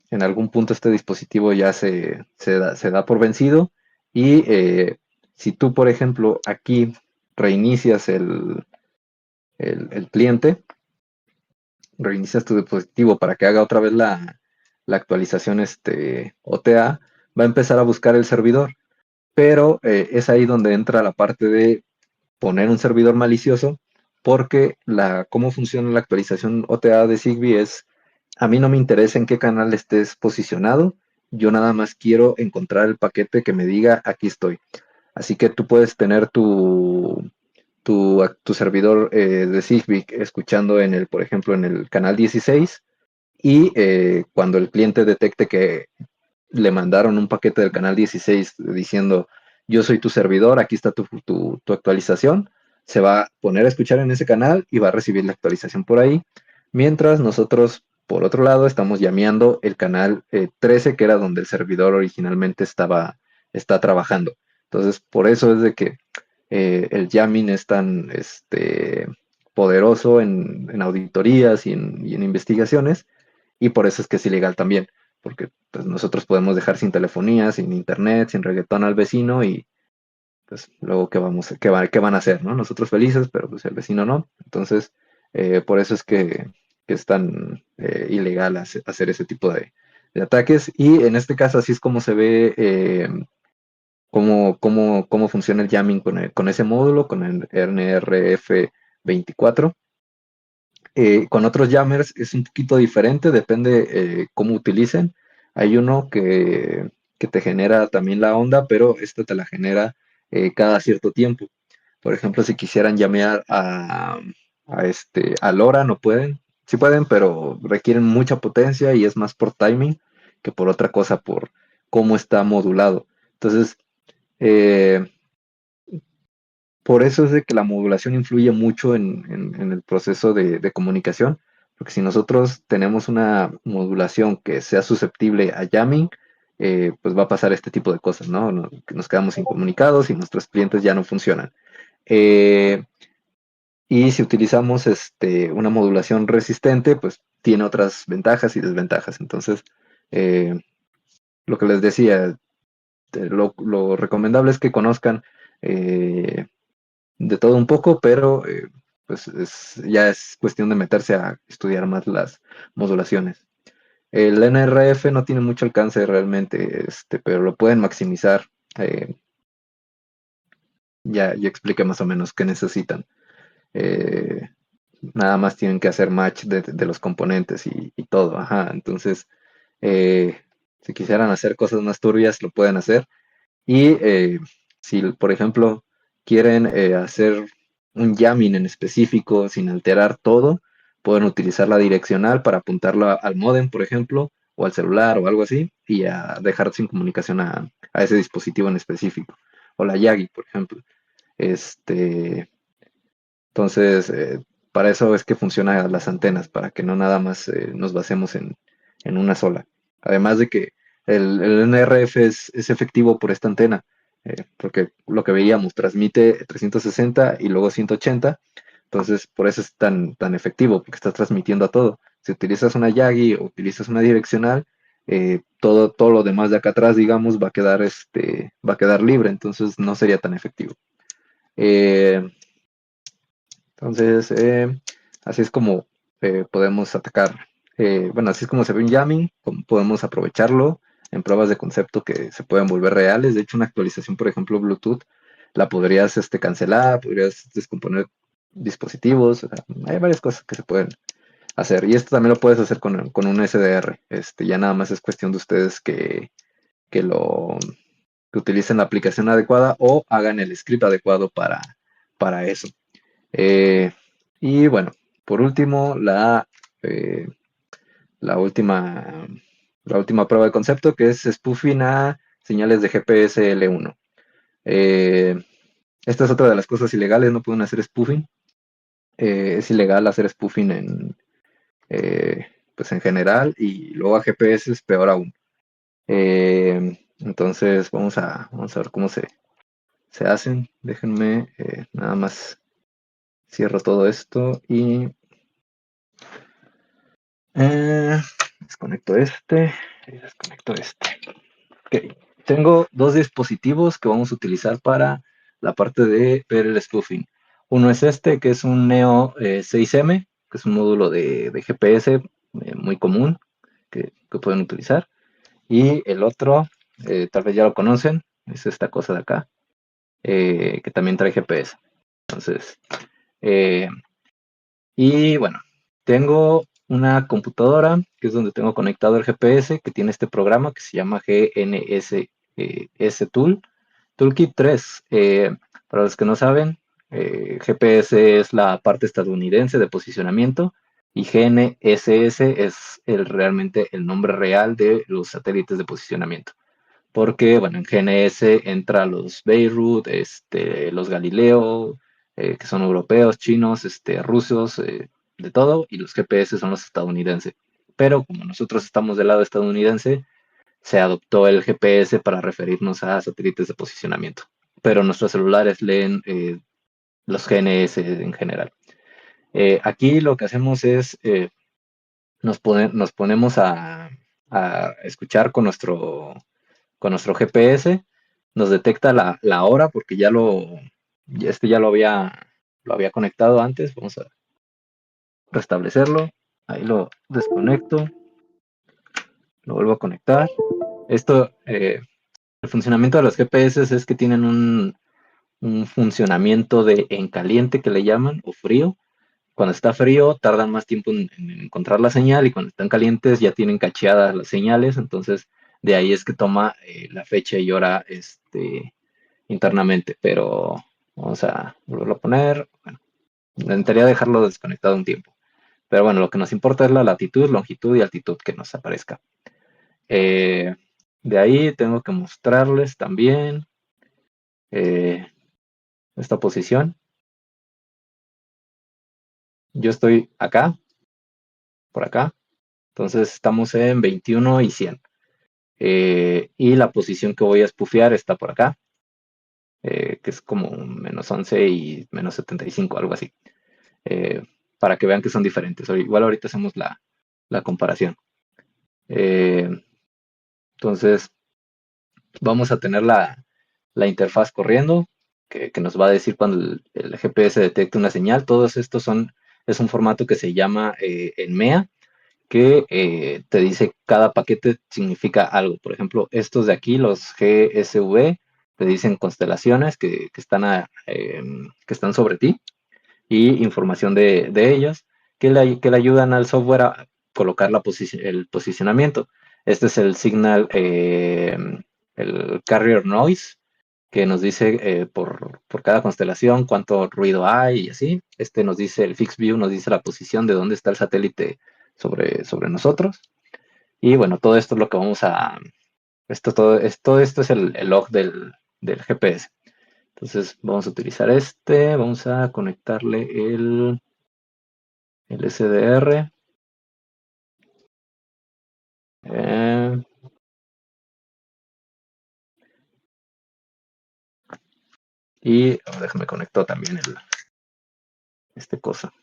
en algún punto este dispositivo ya se da por vencido y si tú, por ejemplo, aquí reinicias el cliente, reinicias tu dispositivo para que haga otra vez la actualización OTA, va a empezar a buscar el servidor, pero es ahí donde entra la parte de poner un servidor malicioso, porque cómo funciona la actualización OTA de Zigbee es, a mí no me interesa en qué canal estés posicionado, yo nada más quiero encontrar el paquete que me diga aquí estoy. Así que tú puedes tener tu servidor de Zigbee escuchando por ejemplo, en el canal 16 y cuando el cliente detecte que le mandaron un paquete del canal 16 diciendo, yo soy tu servidor, aquí está tu actualización, se va a poner a escuchar en ese canal y va a recibir la actualización por ahí, mientras nosotros, por otro lado, estamos llameando el canal 13, que era donde el servidor originalmente está trabajando. Entonces, por eso es de que el jamming es tan poderoso en auditorías y en investigaciones, y por eso es que es ilegal también, porque pues, nosotros podemos dejar sin telefonía, sin internet, sin reggaetón al vecino y pues luego qué van a hacer, ¿no? Nosotros felices, pero pues el vecino no. Entonces, por eso es que es tan ilegal hacer ese tipo de ataques. Y en este caso así es como se ve cómo funciona el jamming con ese módulo, con el NRF24. Con otros jammers es un poquito diferente, depende cómo utilicen. Hay uno que te genera también la onda, pero esta te la genera cada cierto tiempo. Por ejemplo, si quisieran llamear a LoRa, no pueden. Sí pueden, pero requieren mucha potencia y es más por timing que por otra cosa, por cómo está modulado. Entonces, eh, por eso es de que la modulación influye mucho en el proceso de comunicación, porque si nosotros tenemos una modulación que sea susceptible a jamming, pues va a pasar este tipo de cosas, ¿no? Que nos quedamos incomunicados y nuestros clientes ya no funcionan. Eh, y si utilizamos una modulación resistente, pues tiene otras ventajas y desventajas. Entonces, eh, lo que les decía, lo recomendable es que conozcan de todo un poco, pero pues ya es cuestión de meterse a estudiar más las modulaciones. El NRF no tiene mucho alcance realmente, pero lo pueden maximizar. eh, ya expliqué más o menos qué necesitan. Eh, Nada más tienen que hacer match de los componentes y todo. Ajá. Entonces, eh, si quisieran hacer cosas más turbias, lo pueden hacer. Y si, por ejemplo, quieren hacer un jamming en específico sin alterar todo, pueden utilizar la direccional para apuntarlo al módem, por ejemplo, o al celular o algo así, y a dejar sin comunicación a ese dispositivo en específico. O la Yagi, por ejemplo. Este, entonces, para eso es que funcionan las antenas, para que no nada más nos basemos en una sola. Además de que el NRF es efectivo por esta antena, porque lo que veíamos transmite 360 y luego 180, entonces por eso es tan efectivo, porque está transmitiendo a todo. Si utilizas una Yagi o utilizas una direccional, todo lo demás de acá atrás, digamos, va a quedar libre, entonces no sería tan efectivo. Eh, entonces, así es como podemos atacar. Bueno, así es como se ve un jamming, como podemos aprovecharlo en pruebas de concepto que se pueden volver reales. De hecho, una actualización, por ejemplo, Bluetooth, la podrías cancelar, podrías descomponer dispositivos. O sea, hay varias cosas que se pueden hacer. Y esto también lo puedes hacer con un SDR. Ya nada más es cuestión de ustedes que lo que utilicen la aplicación adecuada o hagan el script adecuado para eso. Eh, y bueno, por último, eh, la última, la última prueba de concepto que es spoofing a señales de GPS L1. Eh, Esta es otra de las cosas ilegales, no pueden hacer spoofing. Es ilegal hacer spoofing pues en general, y luego a GPS es peor aún. Entonces vamos a ver cómo se hacen. Déjenme nada más cierro todo esto y eh, desconecto este y desconecto este. Ok, tengo dos dispositivos que vamos a utilizar para la parte de ver el spoofing. Uno es este, que es un Neo 6M, que es un módulo de GPS muy común que pueden utilizar. Y el otro, tal vez ya lo conocen, es esta cosa de acá, que también trae GPS. Entonces, eh, y bueno, tengo una computadora que es donde tengo conectado el GPS, que tiene este programa que se llama GNSS Toolkit 3. Para los que no saben, GPS es la parte estadounidense de posicionamiento y GNSS es realmente el nombre real de los satélites de posicionamiento. Porque, bueno, en GNS entra los Beirut, los Galileo, que son europeos, chinos, rusos, de todo, y los GPS son los estadounidenses. Pero como nosotros estamos del lado estadounidense, se adoptó el GPS para referirnos a satélites de posicionamiento. Pero nuestros celulares leen los GNS en general. Aquí lo que hacemos es, nos ponemos a escuchar con nuestro GPS, nos detecta la hora porque ya lo había conectado antes. Vamos a restablecerlo. Ahí lo desconecto, lo vuelvo a conectar. Esto, el funcionamiento de los GPS es que tienen un funcionamiento de en caliente que le llaman, o frío. Cuando está frío tardan más tiempo en encontrar la señal, y cuando están calientes ya tienen cacheadas las señales. Entonces de ahí es que toma la fecha y hora internamente. Pero vamos a volverlo a poner. Bueno, intentaría dejarlo desconectado un tiempo. Pero bueno, lo que nos importa es la latitud, longitud y altitud que nos aparezca. Eh, de ahí tengo que mostrarles también eh, esta posición. Yo estoy acá, por acá. Entonces estamos en 21 y 100. Y la posición que voy a spoofear está por acá, que es como menos 11 y menos 75, algo así. eh, para que vean que son diferentes. Igual ahorita hacemos la comparación. Eh, entonces, vamos a tener la interfaz corriendo, que nos va a decir cuando el GPS detecte una señal. Todos estos es un formato que se llama ENMEA, que te dice cada paquete significa algo. Por ejemplo, estos de aquí, los GSV, te dicen constelaciones que están sobre ti, y información de ellos que le ayudan al software a colocar el posicionamiento. Este es el signal, el carrier noise, que nos dice por cada constelación cuánto ruido hay y así. Nos dice el fixed view, nos dice la posición de dónde está el satélite sobre nosotros. Y bueno, todo esto es lo que vamos a... todo esto es el log del GPS. Entonces vamos a utilizar vamos a conectarle el SDR. eh, y déjame conectar también cosa.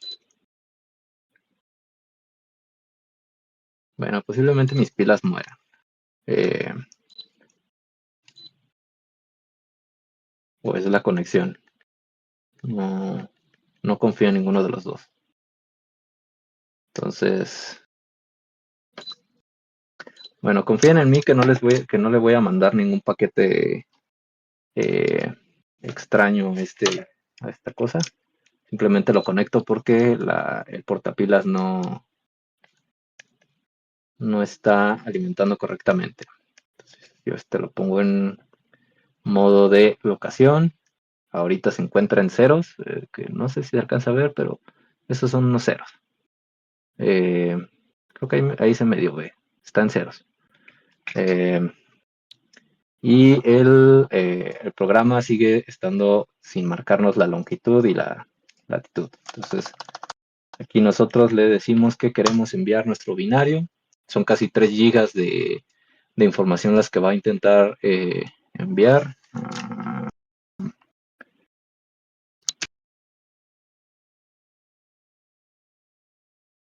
Bueno, posiblemente mis pilas mueran. eh, o es la conexión. No, no confío en ninguno de los dos. Entonces, bueno, confíen en mí que que no le voy a mandar ningún paquete eh, extraño a esta cosa. Simplemente lo conecto porque el portapilas no está alimentando correctamente. Entonces, yo lo pongo en modo de locación. Ahorita se encuentra en ceros, que no sé si se alcanza a ver, pero esos son unos ceros. Creo que ahí se medio ve. Está en ceros. Y el programa sigue estando sin marcarnos la longitud y la latitud. Entonces, Aquí nosotros le decimos que queremos enviar nuestro binario. Son casi 3 gigas de información las que va a intentar enviar.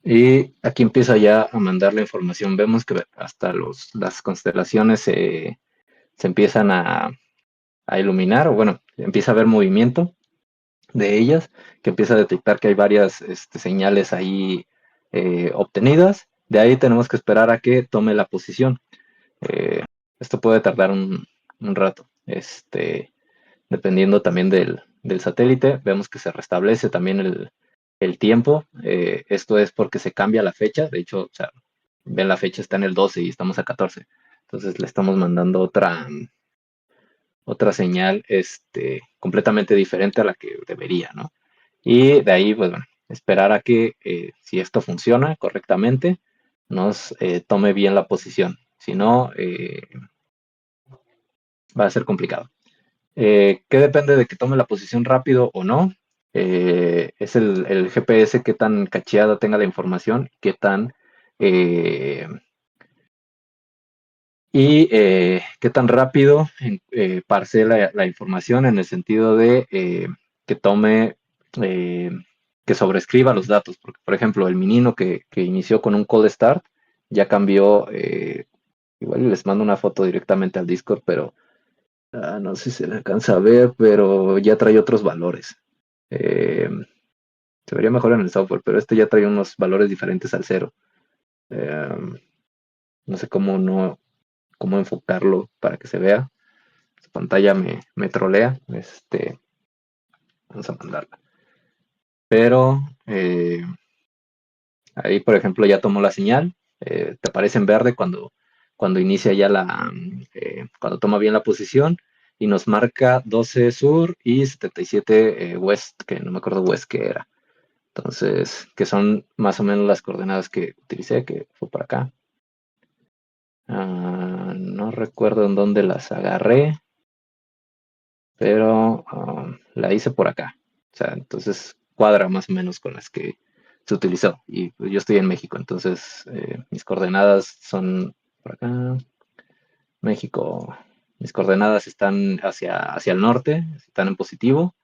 Y aquí empieza ya a mandar la información. Vemos que hasta las constelaciones se empiezan a iluminar, o bueno, empieza a haber movimiento de ellas, que empieza a detectar que hay varias señales ahí obtenidas. De ahí tenemos que esperar a que tome la posición. Eh, Esto puede tardar un rato, dependiendo también del satélite. Vemos que se restablece también el tiempo. Esto es porque se cambia la fecha. De hecho, o sea, ven la fecha está en el 12 y estamos a 14. Entonces le estamos mandando otra señal completamente diferente a la que debería, ¿no? Y de ahí, pues bueno, esperar a que si esto funciona correctamente, nos tome bien la posición. Si no, va a ser complicado. ¿Qué depende de que tome la posición rápido o no? Es el GPS qué tan cacheada tenga la información, eh, qué tan rápido parsee la información en el sentido de que tome, eh, que sobrescriba los datos. Porque, por ejemplo, el menino que inició con un cold start ya cambió, igual les mando una foto directamente al Discord, pero no sé si se le alcanza a ver, pero ya trae otros valores. Eh, Se vería mejor en el software, pero este ya trae unos valores diferentes al cero. Eh, no sé cómo enfocarlo para que se vea. Su pantalla me trolea. Vamos a mandarla. Pero ahí, por ejemplo, ya tomó la señal. Te aparece en verde cuando inicia ya cuando toma bien la posición y nos marca 12 sur y 77 west, que no me acuerdo west qué era. Entonces, que son más o menos las coordenadas que utilicé, que fue por acá. No recuerdo en dónde las agarré, pero la hice por acá. O sea, entonces cuadra más o menos con las que se utilizó. Y pues, yo estoy en México, entonces mis coordenadas son por acá, México. Mis coordenadas están hacia el norte, están en positivo,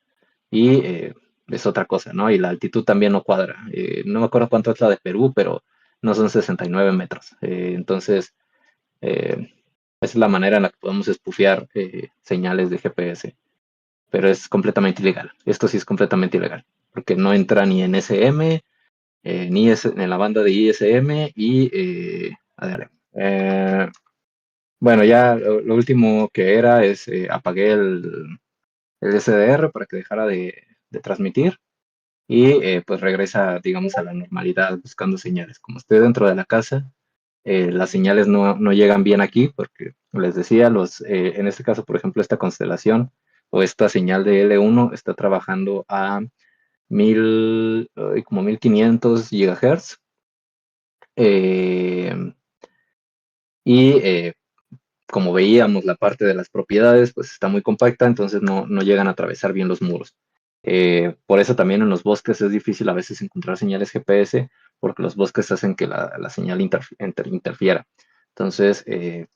y es otra cosa, ¿no? Y la altitud también no cuadra. No me acuerdo cuánto es la de Perú, pero no son 69 metros. Entonces, esa es la manera en la que podemos espufear señales de GPS, pero es completamente ilegal. Esto sí es completamente ilegal, porque no entra ni en SM, ni en la banda de ISM y... eh, bueno, ya lo último que era es apagué el SDR para que dejara de transmitir y pues regresa, digamos, a la normalidad buscando señales. Como estoy dentro de la casa, las señales no llegan bien aquí porque les decía, en este caso, por ejemplo, esta constelación o esta señal de L1 está trabajando a 1500 gigahertz eh, y como veíamos la parte de las propiedades, pues está muy compacta, entonces no llegan a atravesar bien los muros. Por eso también en los bosques es difícil a veces encontrar señales GPS, porque los bosques hacen que la señal interfiera. Entonces,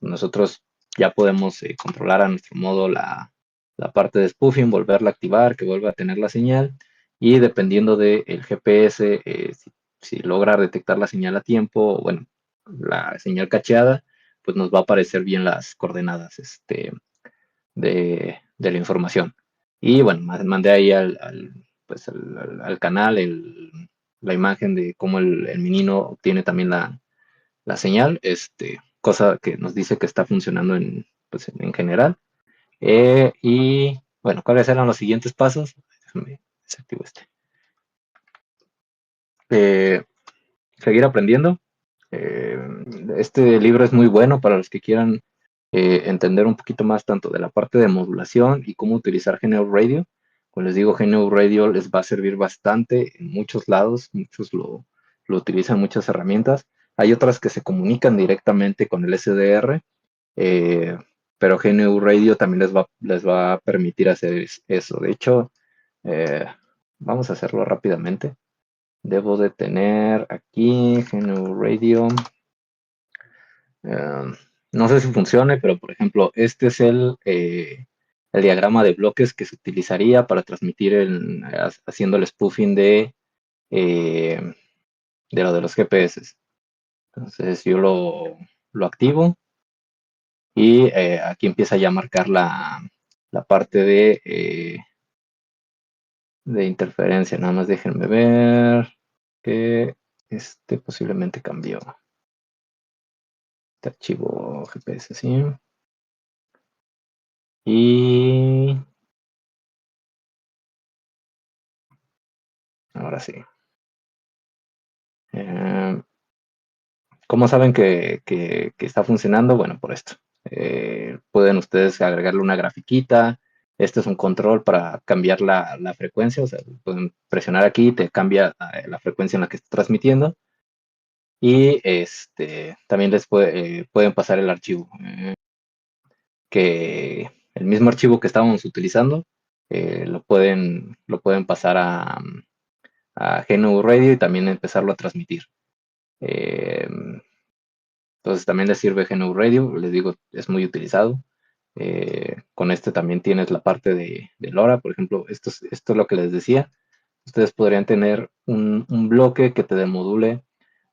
nosotros ya podemos controlar a nuestro modo la parte de spoofing, volverla a activar, que vuelva a tener la señal, y dependiendo del GPS, si logra detectar la señal a tiempo, bueno, la señal cacheada, pues nos va a aparecer bien las coordenadas de la información. Y bueno, mandé ahí pues al canal la imagen de cómo el menino obtiene también la señal, cosa que nos dice que está funcionando pues, en general. Y bueno, ¿cuáles eran los siguientes pasos? Déjame desactivo este. Eh, Seguir aprendiendo. Eh, este libro es muy bueno para los que quieran entender un poquito más tanto de la parte de modulación y cómo utilizar GNU Radio. Como les digo, GNU Radio les va a servir bastante en muchos lados, muchos lo utilizan muchas herramientas. Hay otras que se comunican directamente con el SDR, eh, pero GNU Radio también les va a permitir hacer eso. De hecho, vamos a hacerlo rápidamente. debo de tener aquí GNU Radio. No sé si funcione, pero por ejemplo, este es el diagrama de bloques que se utilizaría para transmitir haciendo el spoofing eh, de lo de los GPS. Entonces yo lo activo y aquí empieza ya a marcar la parte de interferencia. Nada más déjenme ver que este posiblemente cambió. Este archivo GPS, sí. Y ahora sí. Eh, ¿Cómo saben que está funcionando? Bueno, por esto. Pueden ustedes agregarle una grafiquita. Este es un control para cambiar la frecuencia. O sea, pueden presionar aquí y te cambia la frecuencia en la que está transmitiendo. Y también pueden pasar el archivo. Que el mismo archivo que estábamos utilizando lo pueden pasar a GNU Radio y también empezarlo a transmitir. Eh, Entonces también les sirve GNU Radio, les digo, es muy utilizado. Con este también tienes la parte de LoRa, por ejemplo, esto es lo que les decía. Ustedes podrían tener un bloque que te demodule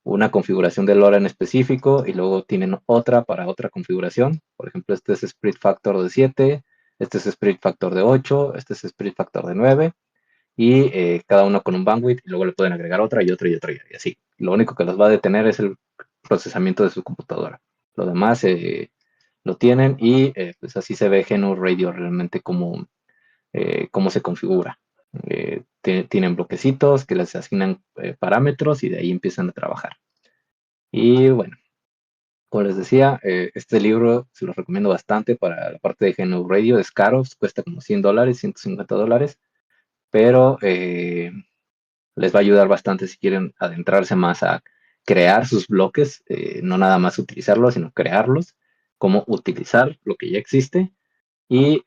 una configuración de LoRa en específico y luego tienen otra para otra configuración. Por ejemplo, este es split factor de 7, este es split factor de 8, este es split factor de 9 y cada uno con un bandwidth y luego le pueden agregar otra y otra y otra y así. Lo único que los va a detener es el procesamiento de su computadora. Lo demás lo tienen y pues así se ve GNU Radio realmente cómo se configura. Tienen bloquecitos que les asignan parámetros y de ahí empiezan a trabajar. Y bueno, como les decía, este libro se lo recomiendo bastante para la parte de GNU Radio. Es caro, cuesta como $100, $150, pero les va a ayudar bastante si quieren adentrarse más a crear sus bloques, no nada más utilizarlos, sino crearlos, cómo utilizar lo que ya existe y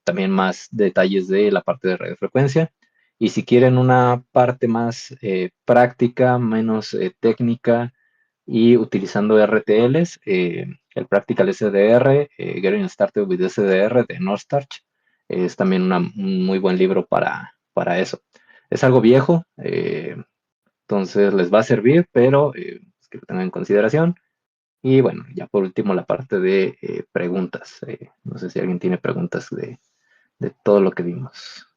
también más detalles de la parte de radiofrecuencia. Y si quieren una parte más práctica, menos técnica y utilizando RTLs, el Practical SDR, Getting Started with SDR de Northstarch, es también un muy buen libro para eso. Es algo viejo, entonces les va a servir, pero que lo tengan en consideración. Y bueno, ya por último la parte de preguntas. No sé si alguien tiene preguntas de todo lo que vimos.